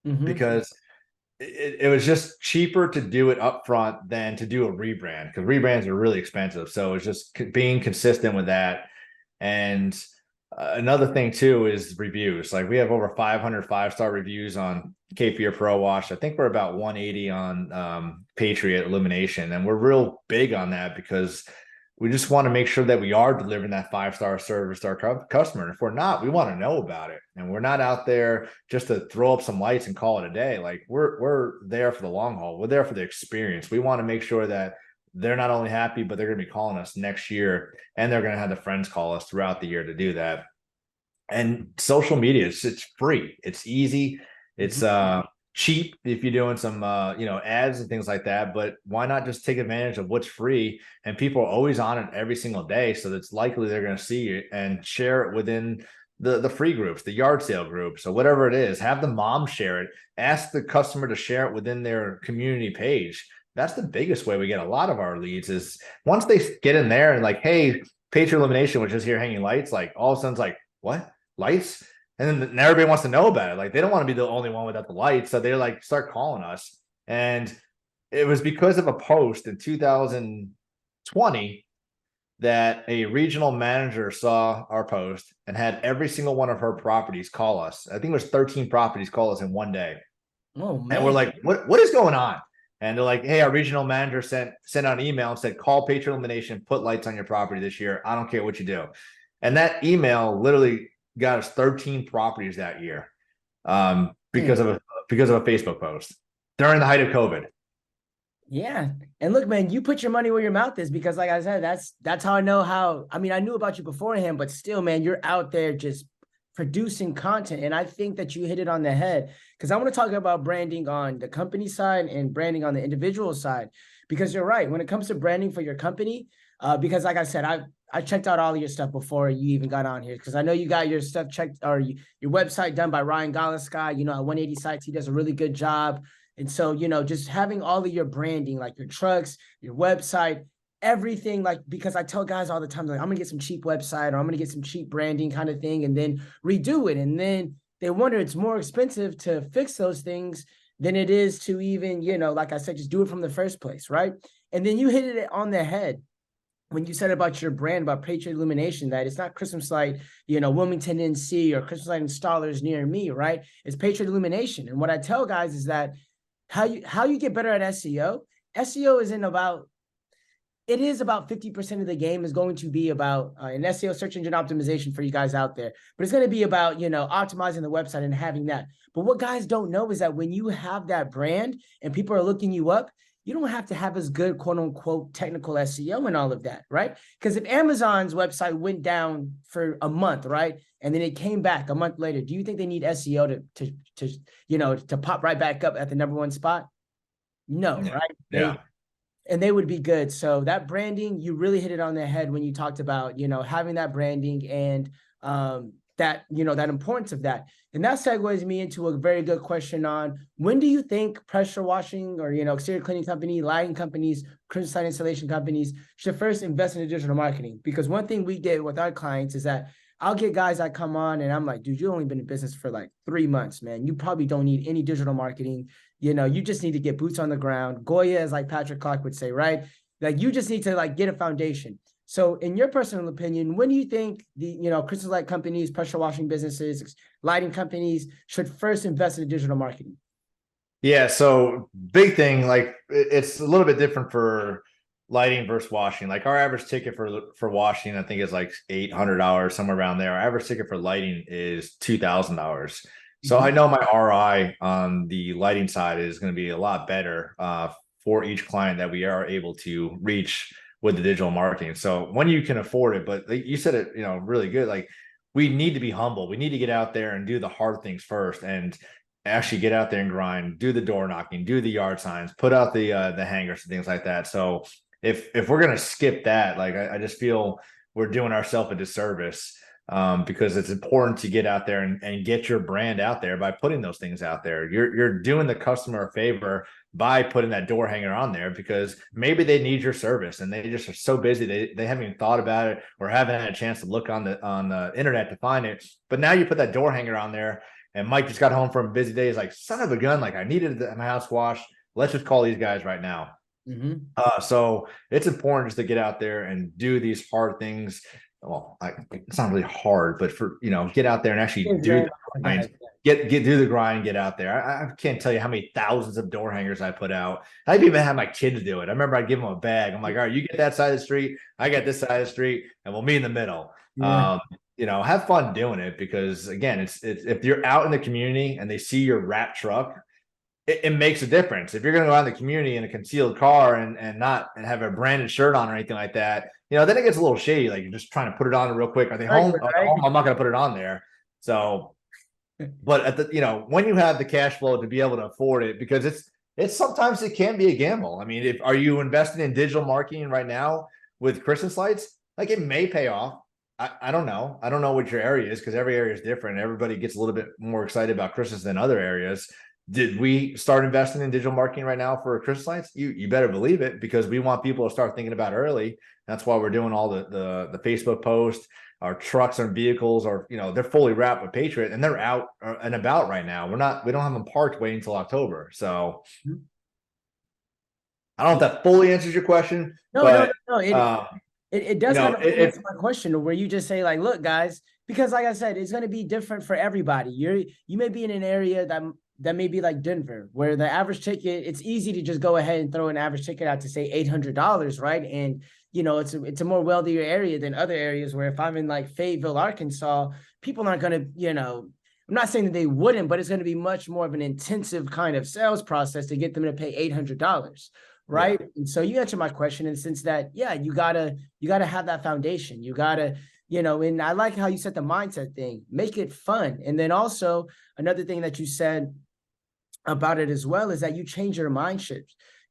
because it was just cheaper to do it up front than to do a rebrand because rebrands are really expensive. So it's just being consistent with that. And another thing too is reviews. Like we have over 500 5-star reviews on Cape Fear Pro Wash. I think we're about 180 on Patriot Illumination. And we're real big on that because we just want to make sure that we are delivering that 5-star service to our customer. And if we're not, we want to know about it. And we're not out there just to throw up some lights and call it a day. Like we're there for the long haul. We're there for the experience. We want to make sure that they're not only happy, but they're going to be calling us next year. And they're going to have the friends call us throughout the year to do that. And social media, it's free. It's easy. It's cheap if you're doing some ads and things like that, but why not just take advantage of what's free? And people are always on it every single day, so it's likely they're going to see it and share it within the free groups, the yard sale groups, or whatever it is. Have the mom share it. Ask the customer to share it within their community page. That's the biggest way we get a lot of our leads is once they get in there and like, hey, Patriot Illumination was just here hanging lights, like all of a sudden it's like, what? Lights? And then everybody wants to know about it. Like they don't want to be the only one without the lights. So they're like, start calling us. And it was because of a post in 2020 that a regional manager saw our post and had every single one of her properties call us. I think it was 13 properties call us in one day. Oh, man. And we're like, what is going on? And they're like, hey, our regional manager sent out an email and said, call Patriot Illumination, put lights on your property this year. I don't care what you do. And that email literally got us 13 properties that year because of a Facebook post during the height of COVID. Yeah. And look, man, you put your money where your mouth is because like I said, that's how I know how, I mean, I knew about you beforehand, but still, man, you're out there just producing content. And I think that you hit it on the head because I want to talk about branding on the company side and branding on the individual side, because you're right. When it comes to branding for your company, because like I said, I checked out all of your stuff before you even got on here because I know you got your stuff checked or your website done by Ryan Golinsky, at 180 Sites. He does a really good job. And so, just having all of your branding, like your trucks, your website, everything, like, because I tell guys all the time, like, I'm going to get some cheap website or I'm going to get some cheap branding kind of thing and then redo it. And then they wonder it's more expensive to fix those things than it is to even, like I said, just do it from the first place. Right. And then you hit it on the head when you said about your brand, about Patriot Illumination, that it's not Christmas light, Wilmington NC or Christmas light installers near me, right? It's Patriot Illumination. And what I tell guys is that how you get better at SEO. SEO is it is about 50% of the game is going to be about an SEO, search engine optimization for you guys out there. But it's going to be about, optimizing the website and having that. But what guys don't know is that when you have that brand and people are looking you up, you don't have to have as good, quote unquote, technical SEO and all of that, right? Because if Amazon's website went down for a month, right, and then it came back a month later, do you think they need SEO to pop right back up at the #1 spot? No, Yeah. right? They would be good. So that branding, you really hit it on the head when you talked about, having that branding and that importance of that. And that segues me into a very good question on when do you think pressure washing or, exterior cleaning company, lighting companies, Christmas light installation companies should first invest in digital marketing? Because one thing we get with our clients is that I'll get guys that come on and I'm like, dude, you've only been in business for like 3 months, man. You probably don't need any digital marketing. You just need to get boots on the ground. Goya, as like Patrick Clark would say, right? Like you just need to like get a foundation. So in your personal opinion, when do you think the, crystal light companies, pressure washing businesses, lighting companies should first invest in digital marketing? Yeah. So big thing, like it's a little bit different for lighting versus washing. Like our average ticket for washing, I think is like $800, somewhere around there. Our average ticket for lighting is $2,000. So I know my ROI on the lighting side is going to be a lot better for each client that we are able to reach with the digital marketing. So when you can afford it, but you said it, really good. Like we need to be humble. We need to get out there and do the hard things first and actually get out there and grind, do the door knocking, do the yard signs, put out the hangers and things like that. So if we're going to skip that, like I just feel we're doing ourselves a disservice. Because it's important to get out there and get your brand out there by putting those things out there. You're doing the customer a favor by putting that door hanger on there because maybe they need your service and they just are so busy they haven't even thought about it or haven't had a chance to look on the internet to find it. But now you put that door hanger on there, and Mike just got home from a busy day. He's like, son of a gun, like I needed my house washed. Let's just call these guys right now. So it's important just to get out there and do these hard things. Well, it's not really hard, but for get out there and actually do the grind, do the grind, get out there. I can't tell you how many thousands of door hangers I put out. I've even had my kids do it. I remember I'd give them a bag. I'm like, all right, you get that side of the street, I got this side of the street, and we'll meet in the middle. Have fun doing it because again, it's if you're out in the community and they see your wrap truck, it makes a difference. If you're going to go out in the community in a concealed car and not have a branded shirt on or anything like that, then it gets a little shady. Like you're just trying to put it on real quick. Are they home? Right. I'm not going to put it on there. So, but at the, when you have the cash flow to be able to afford it, because it's sometimes it can be a gamble. I mean, are you investing in digital marketing right now with Christmas lights? Like it may pay off. I don't know. I don't know what your area is because every area is different. Everybody gets a little bit more excited about Christmas than other areas. Did we start investing in digital marketing right now for Christmas lights? You better believe it because we want people to start thinking about it early. That's why we're doing all the Facebook posts. Our trucks and vehicles are, they're fully wrapped with Patriot and they're out and about right now. We don't have them parked waiting until October. So I don't know if that fully answers your question. No. It does kind of answer my question where you just say like, look, guys, because like I said, it's going to be different for everybody. You may be in an area that may be like Denver, where the average ticket, it's easy to just go ahead and throw an average ticket out to say $800, right? And, it's a more wealthier area than other areas where if I'm in like Fayetteville, Arkansas, people aren't going to, I'm not saying that they wouldn't, but it's going to be much more of an intensive kind of sales process to get them to pay $800, right? Yeah. And so you answer my question in the sense that, yeah, you gotta have that foundation. You gotta, and I like how you said the mindset thing, make it fun. And then also another thing that you said about it as well is that you change your mindset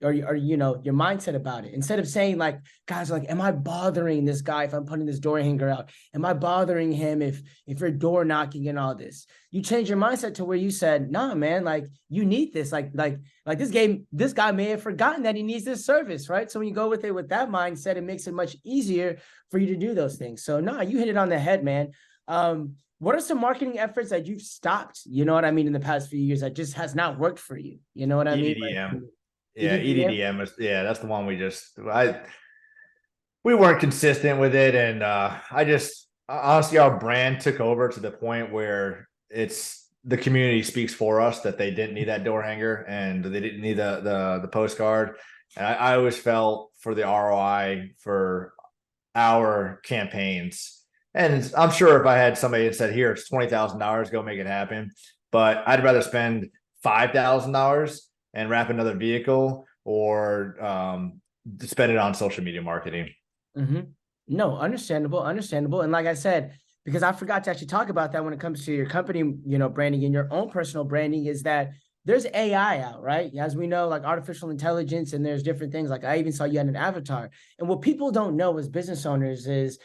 or your mindset about it. Instead of saying like, guys, like, am I bothering this guy if I'm putting this door hanger out? Am I bothering him if you're door knocking and all this? You change your mindset to where you said, nah, man, like you need this. Like this guy may have forgotten that he needs this service, right? So when you go with it with that mindset, it makes it much easier for you to do those things. So nah, you hit it on the head, man. What are some marketing efforts that you've stopped, in the past few years that just has not worked for you? You know what I mean? EDDM is, that's the one we weren't consistent with it. And honestly, our brand took over to the point where the community speaks for us that they didn't need that door hanger and they didn't need the postcard. And I always felt for the ROI for our campaigns. And I'm sure if I had somebody that said, here, it's $20,000, go make it happen. But I'd rather spend $5,000 and wrap another vehicle or spend it on social media marketing. No, understandable. And like I said, because I forgot to actually talk about that when it comes to your company, branding and your own personal branding, is that there's AI out, right? As we know, like artificial intelligence, and there's different things. Like I even saw you had an avatar. And what people don't know as business owners is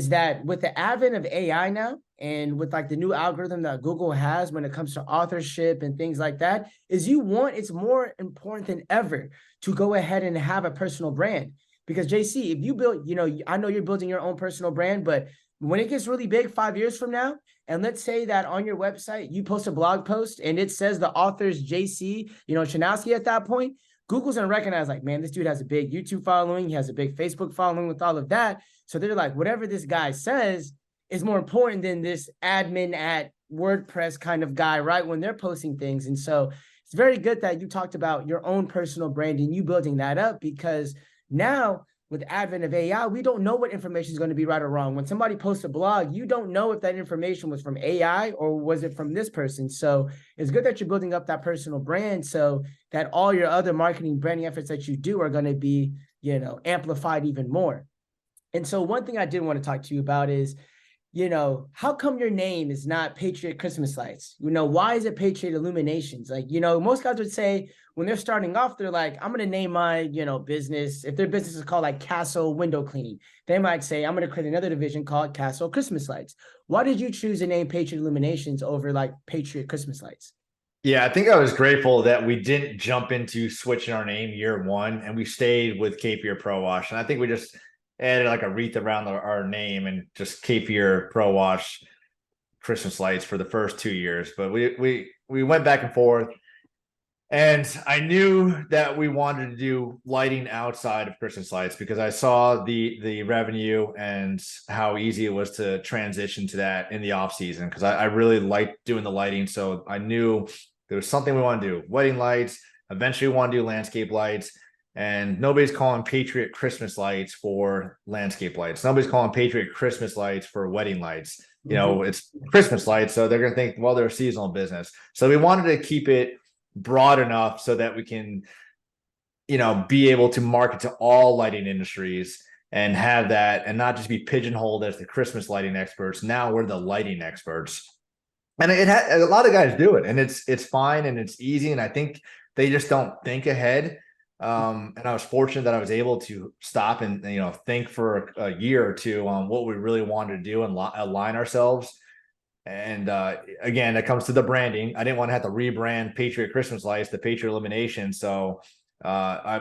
that with the advent of AI now, and with like the new algorithm that Google has when it comes to authorship and things like that, it's more important than ever to go ahead and have a personal brand. Because JC, if you build, I know you're building your own personal brand, but when it gets really big 5 years from now, and let's say that on your website, you post a blog post and it says the author's JC, Chanowsky at that point, Google's going to recognize like, man, this dude has a big YouTube following. He has a big Facebook following with all of that. So they're like, whatever this guy says is more important than this admin at WordPress kind of guy, right? When they're posting things. And so it's very good that you talked about your own personal brand and you building that up, because now with the advent of AI, we don't know what information is going to be right or wrong. When somebody posts a blog, you don't know if that information was from AI or was it from this person. So it's good that you're building up that personal brand so that all your other marketing branding efforts that you do are going to be, amplified even more. And so one thing I did want to talk to you about is, how come your name is not Patriot Christmas Lights? Why is it Patriot Illuminations? Like, most guys would say when they're starting off, they're like, I'm going to name my, business. If their business is called like Castle Window Cleaning, they might say, I'm going to create another division called Castle Christmas Lights. Why did you choose the name Patriot Illuminations over like Patriot Christmas Lights? Yeah, I think I was grateful that we didn't jump into switching our name year one, and we stayed with Cape Fear Pro Wash. And I think we just added like a wreath around our name and just Cape Fear Pro Wash Christmas Lights for the first 2 years. But we went back and forth, and I knew that we wanted to do lighting outside of Christmas lights because I saw the revenue and how easy it was to transition to that in the off season, because I really liked doing the lighting. So I knew there was something we want to do: wedding lights. Eventually we want to do landscape lights. And nobody's calling Patriot Christmas lights for landscape lights. Nobody's calling Patriot Christmas lights for wedding lights. It's Christmas lights, so they're going to think, well, they're a seasonal business. So we wanted to keep it broad enough so that we can, be able to market to all lighting industries and have that, and not just be pigeonholed as the Christmas lighting experts. Now we're the lighting experts, and a lot of guys do it, and it's fine and it's easy. And I think they just don't think ahead. And I was fortunate that I was able to stop and, think for a year or two on what we really wanted to do and align ourselves. And again, it comes to the branding. I didn't want to have to rebrand Patriot Christmas Lights to Patriot Illumination. So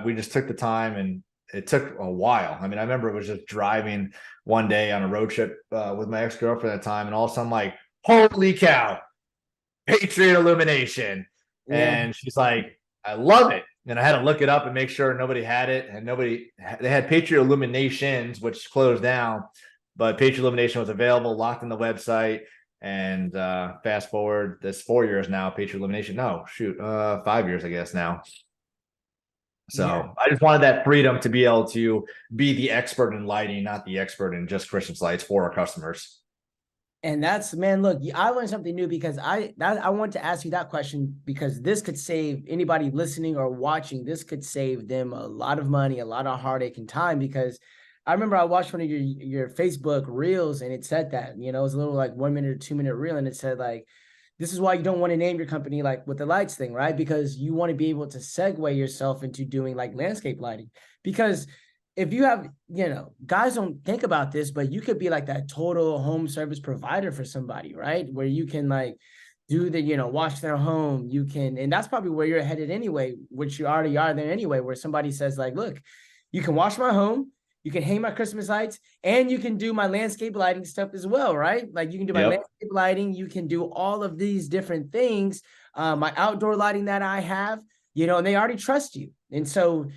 we just took the time, and it took a while. I mean, I remember it was just driving one day on a road trip with my ex-girlfriend at the time, and all of a sudden, like, holy cow, Patriot Illumination. Yeah. And she's like, I love it. And I had to look it up and make sure nobody had it, and they had Patriot Illuminations, which closed down, but Patriot Illumination was available, locked in the website. And fast forward, this 4 years now, Patriot Illumination. No, shoot, 5 years, I guess now. So yeah. I just wanted that freedom to be able to be the expert in lighting, not the expert in just Christmas lights for our customers. And that's, man, look, I learned something new, because I want to ask you that question, because this could save anybody listening or watching. This could save them a lot of money, a lot of heartache and time, because I remember I watched one of your Facebook reels, and it said that, it was a little like 1 minute or 2 minute reel. And it said like, this is why you don't want to name your company like with the lights thing, right? Because you want to be able to segue yourself into doing like landscape lighting. Because if you have, guys don't think about this, but you could be like that total home service provider for somebody, right? Where you can like do the, wash their home. You can, and that's probably where you're headed anyway, which you already are there anyway, where somebody says like, look, you can wash my home, you can hang my Christmas lights, and you can do my landscape lighting stuff as well, right? Like you can do my landscape lighting, you can do all of these different things, my outdoor lighting that I have, and they already trust you. And so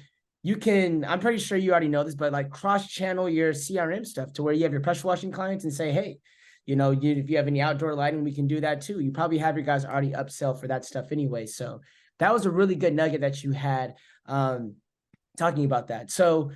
you can, I'm pretty sure you already know this, but like cross-channel your CRM stuff to where you have your pressure washing clients and say, hey, if you have any outdoor lighting, we can do that too. You probably have your guys already upsell for that stuff anyway. So that was a really good nugget that you had talking about that. So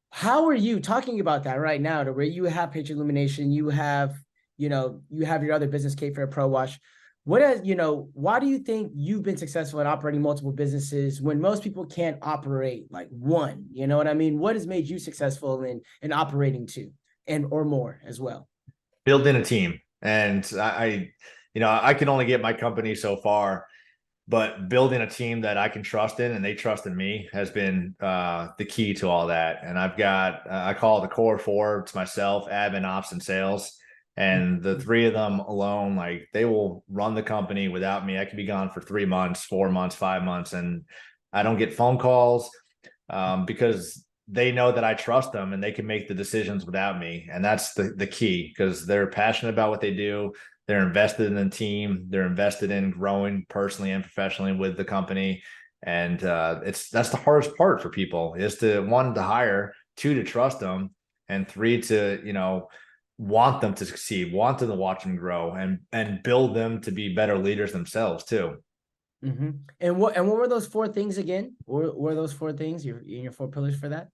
how are you talking about that right now, to where you have Patriot Illumination, you have your other business, Cape Fair Pro Wash? why do you think you've been successful in operating multiple businesses when most people can't operate like one? You know what I mean? What has made you successful in operating two and or more as well? Building a team. And I can only get my company so far, but building a team that I can trust in and they trust in me has been the key to all that. And I've got, I call it the core four. It's myself, admin, ops, and sales. And the three of them alone, like they will run the company without me. I could be gone for 3 months, 4 months, 5 months, and I don't get phone calls because they know that I trust them and they can make the decisions without me. And that's the key, because they're passionate about what they do. They're invested in the team. They're invested in growing personally and professionally with the company. And that's the hardest part for people, is to, one, to hire, two, to trust them, and three, to, want them to succeed, want them to watch them grow, and build them to be better leaders themselves too. Mm-hmm. And what were those four things again? What were those four things? Your four pillars for that?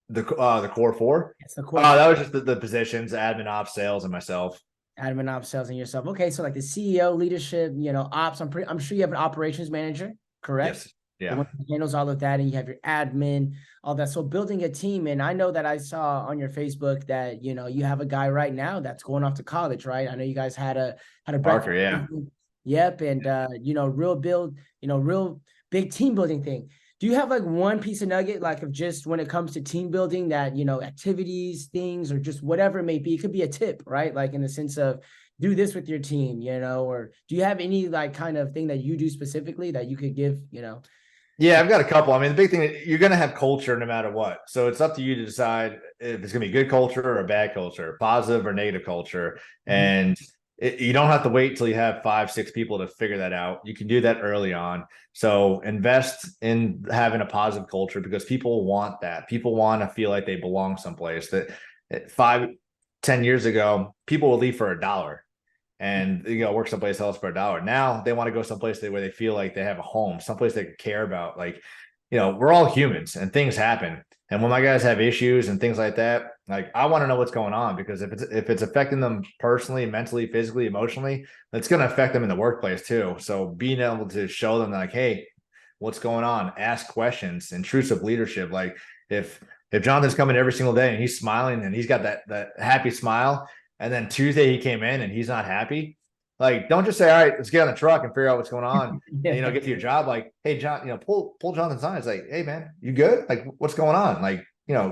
The core four. It's the core. That was just the positions: admin, ops, sales, and myself. Admin, ops, sales, and yourself. Okay, so like the CEO, leadership, ops. I'm sure you have an operations manager, correct? Yes. Yeah. The one who handles all of that, and you have your admin, all that. So building a team, and I know that I saw on your Facebook that you have a guy right now that's going off to college, right? I know you guys had a Parker, yeah. Yep, and real big team building thing. Do you have like one piece of nugget, like of just when it comes to team building that, activities, things, or just whatever it may be? It could be a tip, right? Like in the sense of do this with your team, or do you have any like kind of thing that you do specifically that you could give, Yeah, I've got a couple. I mean, the big thing, you're going to have culture no matter what. So it's up to you to decide if it's going to be good culture or a bad culture, positive or negative culture. And you don't have to wait till you have 5, 6 people to figure that out. You can do that early on. So invest in having a positive culture, because people want that. People want to feel like they belong someplace. That 5, 10 years ago, people would leave for $1 and work someplace else for $1. Now they want to go someplace where they feel like they have a home, someplace they care about. Like, we're all humans and things happen. And when my guys have issues and things like that, like I want to know what's going on, because if it's affecting them personally, mentally, physically, emotionally, it's going to affect them in the workplace too. So being able to show them like, hey, what's going on? Ask questions, intrusive leadership. Like if Jonathan's coming every single day and he's smiling and he's got that happy smile, and then Tuesday he came in and he's not happy, like don't just say, all right, let's get on the truck and figure out what's going on. And, get to your job. Like, hey, John, pull Jonathan's on. It's like, hey man, you good? Like, what's going on? Like,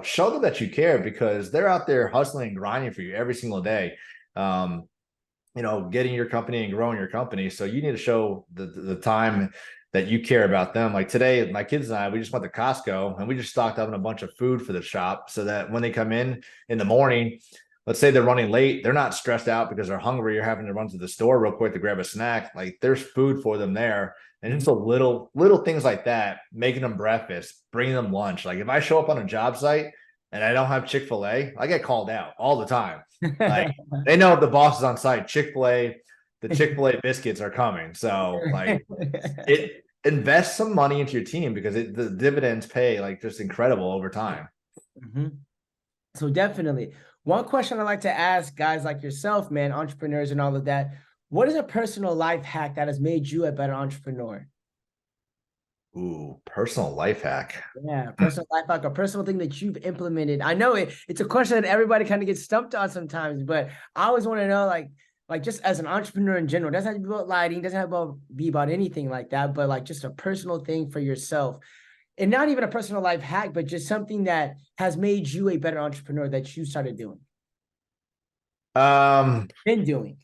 show them that you care, because they're out there hustling and grinding for you every single day. Getting your company and growing your company. So you need to show the time that you care about them. Like today, my kids and I, we just went to Costco and we just stocked up on a bunch of food for the shop, so that when they come in the morning, let's say they're running late, they're not stressed out because they're hungry or having to run to the store real quick to grab a snack. Like there's food for them there. And just a little things like that, making them breakfast, bringing them lunch. Like if I show up on a job site and I don't have Chick-fil-A, I get called out all the time. Like they know the boss is on site. The Chick-fil-A biscuits are coming. So like invest some money into your team, because the dividends pay like just incredible over time. So definitely. One question I like to ask guys like yourself, man, entrepreneurs and all of that, what is a personal life hack that has made you a better entrepreneur? Ooh, personal life hack. Yeah, personal life hack, a personal thing that you've implemented. I know it's a question that everybody kind of gets stumped on sometimes, but I always want to know, like just as an entrepreneur in general, doesn't have to be about lighting, doesn't have to be about anything like that, but like just a personal thing for yourself. And not even a personal life hack, but just something that has made you a better entrepreneur that you started doing. Been doing.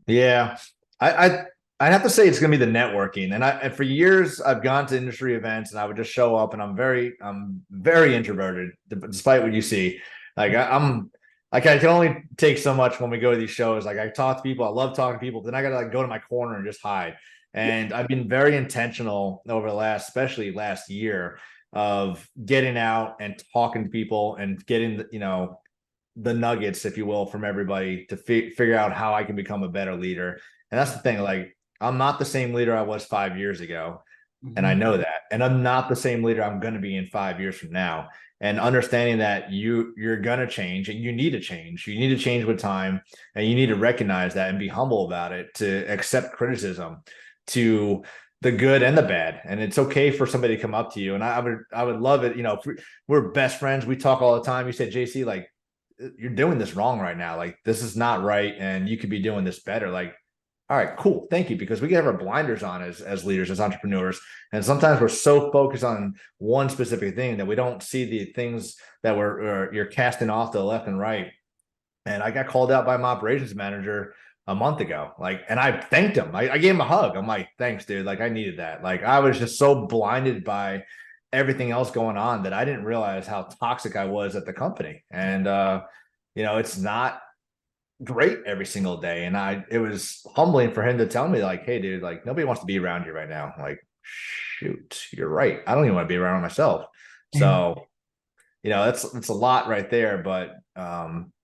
Yeah. I'd have to say it's going to be the networking. And for years I've gone to industry events and I would just show up, and I'm very introverted, despite what you see. Like I can only take so much when we go to these shows. Like I talk to people, I love talking to people, then I got to like go to my corner and just hide. And I've been very intentional over especially last year, of getting out and talking to people and getting the nuggets, if you will, from everybody to figure out how I can become a better leader. And that's the thing. Like I'm not the same leader I was 5 years ago. And I Mhm. know that. And I'm not the same leader I'm going to be in 5 years from now. And understanding that you're going to change and you need to change. You need to change with time, and you need to recognize that and be humble about it, to accept criticism, to the good and the bad. And it's okay for somebody to come up to you. And I would love it. You know, if we're best friends, we talk all the time. You said, JC, like, you're doing this wrong right now. Like, this is not right. And you could be doing this better. Like, all right, cool. Thank you. Because we can have our blinders on as leaders, as entrepreneurs. And sometimes we're so focused on one specific thing that we don't see the things that you're casting off to the left and right. And I got called out by my operations manager a month ago. Like, and I thanked him. I gave him a hug. I'm like, thanks, dude. Like, I needed that. Like, I was just so blinded by everything else going on that I didn't realize how toxic I was at the company. And it's not great every single day. And it was humbling for him to tell me, like, hey, dude, like, nobody wants to be around you right now. Like, shoot, you're right. I don't even want to be around myself. So, that's a lot right there. But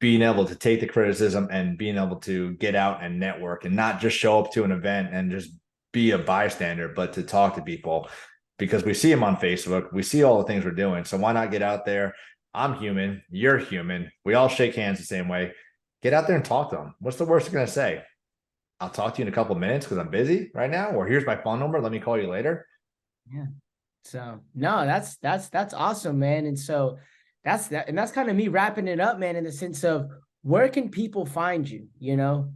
being able to take the criticism and being able to get out and network and not just show up to an event and just be a bystander, but to talk to people, because we see them on Facebook, we see all the things we're doing. So why not get out there? I'm human, you're human, we all shake hands the same way. Get out there and talk to them. What's the worst they're going to say? I'll talk to you in a couple of minutes because I'm busy right now. Or here's my phone number. Let me call you later. Yeah. So no, that's awesome, man. And so that's kind of me wrapping it up, man, in the sense of where can people find you?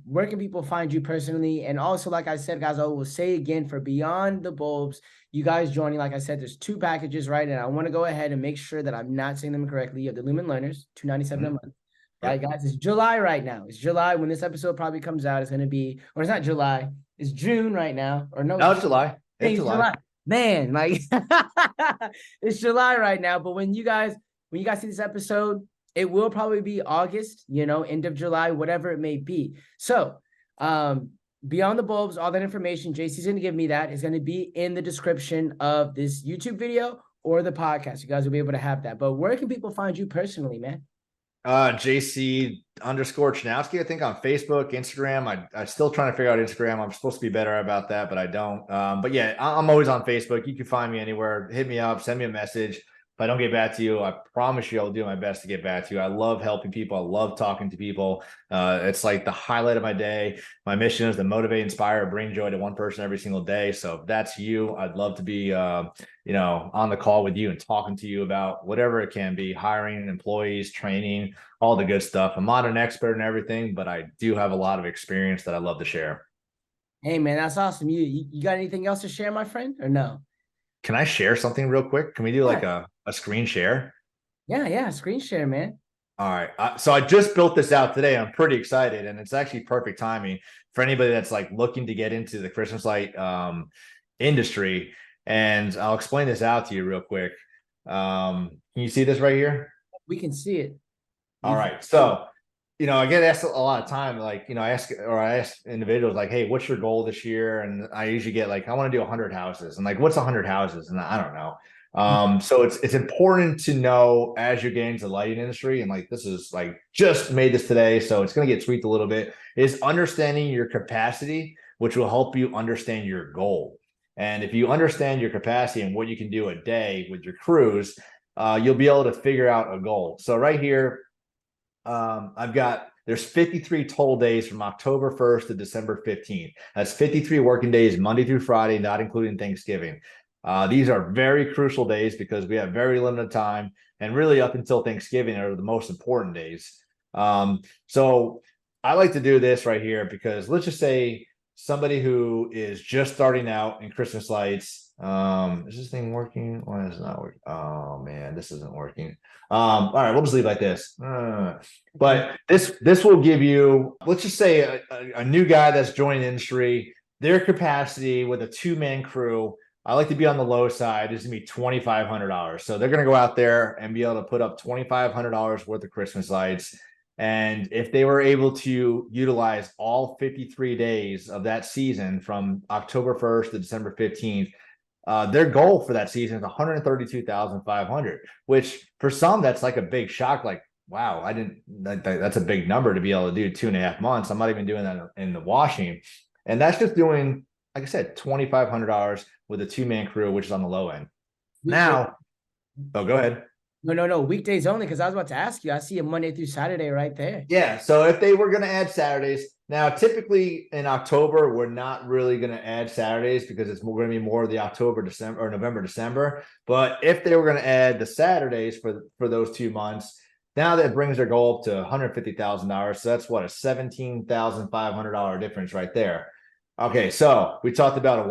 Where can people find you personally? And also, like I said, guys, I will say again, for Beyond the Bulbs, you guys joining, like I said, there's 2 packages, right? And I want to go ahead and make sure that I'm not saying them correctly. You have the Lumen Learners, $297 a month. Right, guys, it's July right now. It's July when this episode probably comes out. It's going to be, or it's not July, it's June right now. Or no, it's July. It's July. Man, like it's July right now. But when you guys see this episode, it will probably be August, end of July, whatever it may be. So Beyond the Bulbs, all that information, JC's going to give me that, is going to be in the description of this YouTube video or the podcast. You guys will be able to have that. But where can people find you personally, man? JC _Chanowsky, I think, on Facebook, Instagram. I'm still trying to figure out Instagram. I'm supposed to be better about that, but I don't. But yeah, I'm always on Facebook. You can find me anywhere. Hit me up, send me a message. If I don't get back to you, I promise you I'll do my best to get back to you. I love helping people. I love talking to people. It's like the highlight of my day. My mission is to motivate, inspire, bring joy to one person every single day. So if that's you, I'd love to be on the call with you and talking to you about whatever it can be: hiring, employees, training, all the good stuff. I'm not an expert in everything, but I do have a lot of experience that I love to share. Hey, man, that's awesome. You got anything else to share, my friend, or no? Can I share something real quick? Can we do like a screen share? Yeah, screen share, man. All right. So I just built this out today. I'm pretty excited, and it's actually perfect timing for anybody that's like looking to get into the Christmas light industry. And I'll explain this out to you real quick. Can you see this right here? We can see it. All right. So, I get asked a lot of time, like, I ask individuals like, hey, what's your goal this year? And I usually get like, I want to do 100 houses. And like, what's 100 houses? And I don't know. So it's important to know as you're getting to the lighting industry, and like, this is like, just made this today, so it's going to get tweaked a little bit, is understanding your capacity, which will help you understand your goal. And if you understand your capacity and what you can do a day with your crews, you'll be able to figure out a goal. So right here, there's 53 total days from October 1st to December 15th. That's 53 working days, Monday through Friday, not including Thanksgiving. These are very crucial days because we have very limited time, and really up until Thanksgiving are the most important days. So I like to do this right here because let's just say somebody who is just starting out in Christmas lights. Is this thing working? Why is it not working? Oh man, this isn't working. All right, we'll just leave it like this. But this will give you, let's just say a new guy that's joining the industry, their capacity with a 2-man crew. I like to be on the low side. Is gonna be $2,500. So they're gonna go out there and be able to put up $2,500 worth of Christmas lights. And if they were able to utilize all 53 days of that season from October 1st to December 15th, their goal for that season is 132,500, which for some, that's like a big shock. Like, wow, that's a big number to be able to do 2.5 months. I'm not even doing that in the washing. And that's just doing, like I said, $2,500 with a 2-man crew, which is on the low end. Weekday. Now, oh, go ahead. No. Weekdays only, because I was about to ask you. I see a Monday through Saturday right there. Yeah. So if they were going to add Saturdays, now typically in October, we're not really going to add Saturdays because it's going to be more of the October, December, or November, December. But if they were going to add the Saturdays for those 2 months, now that brings their goal up to $150,000. So that's what, a $17,500 difference right there. Okay, so we talked about a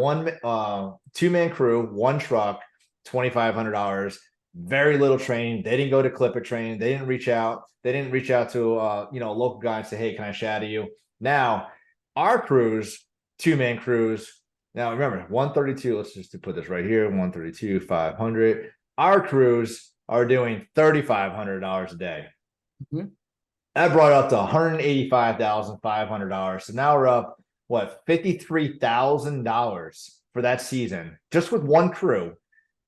2-man crew, 1 truck, $2,500. Very little training. They didn't go to Clipper training. They didn't reach out. They didn't reach out to a local guy and say, "Hey, can I shadow you?" Now, our crews, 2-man crews. Now remember, 132. Let's just put this right here. 132, 500. Our crews are doing $3,500 a day. Mm-hmm. That brought it up to $185,500. So now we're up, what, $53,000 for that season, just with 1 crew,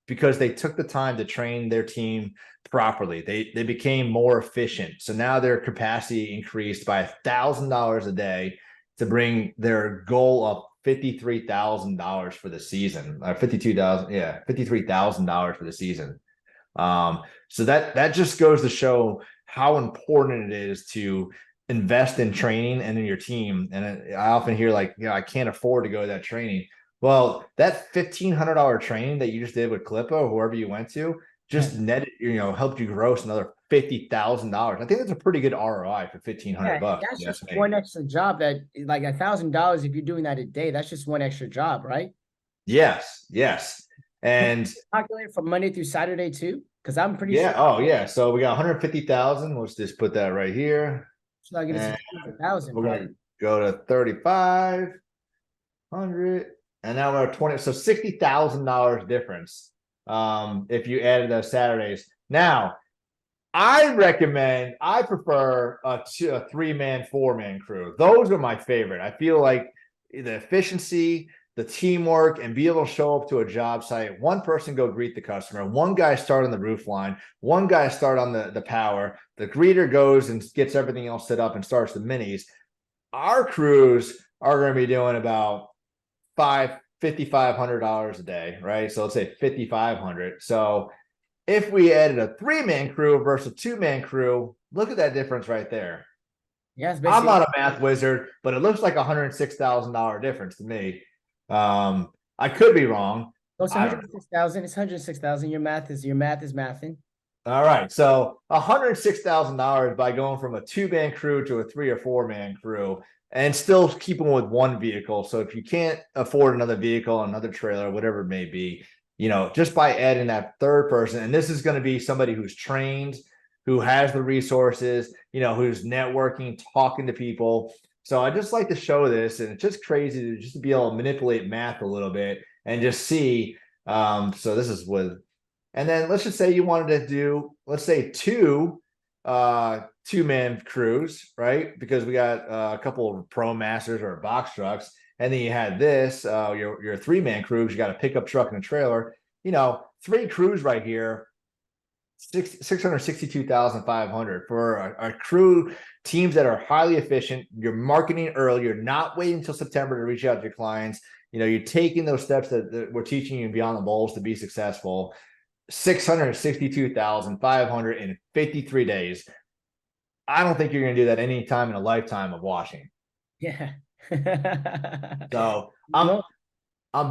because they took the time to train their team properly. They became more efficient. So now their capacity increased by $1,000 a day to bring their goal up $53,000 for the season. $53,000 for the season. So that just goes to show how important it is to invest in training and in your team. And I often hear like, I can't afford to go to that training. Well, that $1,500 training that you just did with Clippa or whoever you went to just netted, helped you gross another $50,000. I think that's a pretty good ROI for $1,500. That's just one extra job that, like, $1,000. If you're doing that a day, that's just one extra job, right? Yes. And calculate from Monday through Saturday too, because I'm pretty sure. Oh yeah. So we got 150,000. Let's just put that right here. So I get us 1,000. We're gonna go to 3,500, and now we're at 20. So $60,000 difference. If you added those Saturdays. Now, I prefer a 3-man, 4-man crew. Those are my favorite. I feel like the efficiency, the teamwork, and be able to show up to a job site. 1 person go greet the customer. 1 guy start on the roof line. 1 guy start on the power. The greeter goes and gets everything else set up and starts the minis. Our crews are going to be doing about $5,500 a day, right? So let's say 5,500. So if we added a 3-man crew versus a 2-man crew, look at that difference right there. Yes, I'm not a math wizard, but it looks like $106,000 difference to me. I could be wrong. Oh, it's 106,000. It's 106,000. Your math is mathing. All right. So $106,000 by going from a 2-man crew to a 3 or 4-man crew and still keeping with 1 vehicle. So if you can't afford another vehicle, another trailer, whatever it may be, just by adding that 3rd person, and this is going to be somebody who's trained, who has the resources, who's networking, talking to people. So I just like to show this, and it's just crazy to be able to manipulate math a little bit and just see. So this is and then let's just say you wanted to do, let's say 2 2-man crews, right? Because we got a couple of Pro Masters or box trucks, and then you had this, your 3-man crews. You got a pickup truck and a trailer. 3 crews right here. $662,500 for a crew, teams that are highly efficient. You're marketing early. You're not waiting until September to reach out to your clients. You're taking those steps that we're teaching you beyond the bowls to be successful. 662,500 in 53 days. I don't think you're going to do that any time in a lifetime of washing. Yeah. So I'm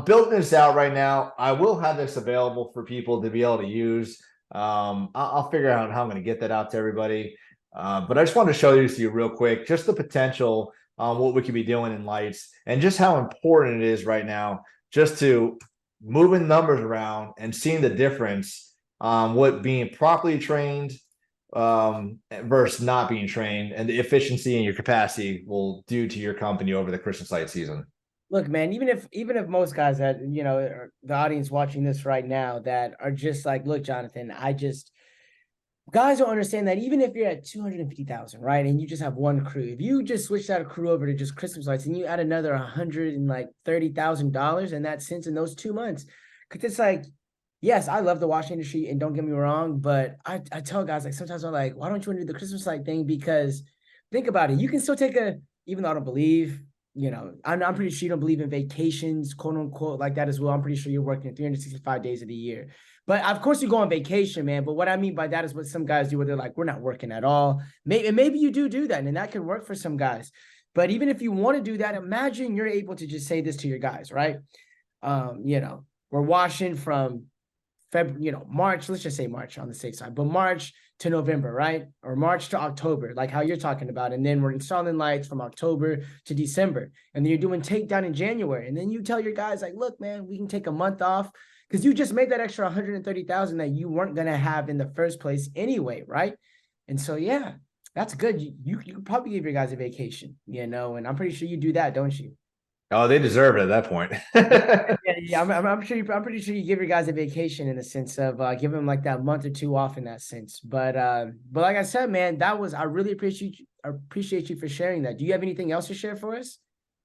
building this out right now. I will have this available for people to be able to use. I'll figure out how I'm going to get that out to everybody. But I just wanted to show this to you real quick, just the potential what we could be doing in lights and just how important it is right now, just to moving numbers around and seeing the difference, what being properly trained versus not being trained, and the efficiency and your capacity will do to your company over the Christmas light season. Look, man, even if most guys that, the audience watching this right now that are just like, look, Jonathan, guys don't understand that even if you're at 250,000, right, and you just have 1 crew, if you just switch that crew over to just Christmas lights and you add another $130,000 in that sense in those 2 months, because it's like, yes, I love the watch industry, and don't get me wrong, but I tell guys, like, sometimes I'm like, why don't you want to do the Christmas light thing? Because think about it, you can still take even though I don't believe I'm pretty sure you don't believe in vacations, quote unquote, like that as well. I'm pretty sure you're working 365 days of the year. But of course you go on vacation, man. But what I mean by that is what some guys do where they're like, we're not working at all. Maybe you do that, and that can work for some guys. But even if you want to do that, imagine you're able to just say this to your guys, right? We're washing from March, let's just say March on the safe side, but March to November, right? Or March to October, like how you're talking about. And then we're installing lights from October to December. And then you're doing takedown in January. And then you tell your guys like, look, man, we can take a month off because you just made that extra 130,000 that you weren't going to have in the first place anyway, right? And so, yeah, that's good. You could probably give your guys a vacation, and I'm pretty sure you do that, don't you? Oh, they deserve it at that point. Yeah, I'm pretty sure you give your guys a vacation in the sense of give them like that month or two off in that sense. But like I said, man, I really appreciate you for sharing that. Do you have anything else to share for us?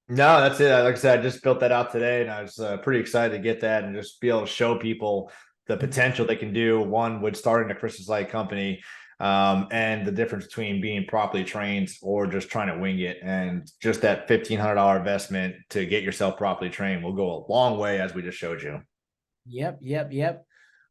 No, that's it. Like I said, I just built that out today, and I was pretty excited to get that and just be able to show people the potential they can do. One, with starting a Christmas light company, and the difference between being properly trained or just trying to wing it. And just that $1,500 investment to get yourself properly trained will go a long way, as we just showed you. Yep.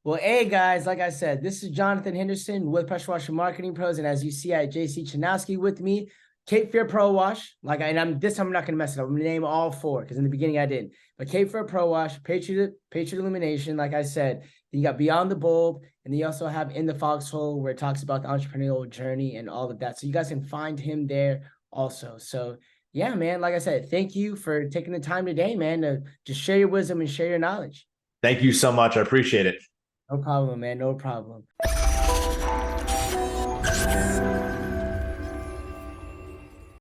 Well, hey guys, like I said, this is Jonathan Henderson with Pressure Washer Marketing Pros, and as you see, I had JC Chanowsky with me. Cape Fear Pro Wash, this time I'm not gonna mess it up. I'm gonna name all four because in the beginning I didn't. But Cape Fear Pro Wash, Patriot Illumination, like I said. Then you got Beyond the Bulb, and then you also have In the Foxhole, where it talks about the entrepreneurial journey and all of that. So you guys can find him there also. So yeah, man, like I said, thank you for taking the time today, man, to just share your wisdom and share your knowledge. Thank you so much. I appreciate it. No problem, man. No problem.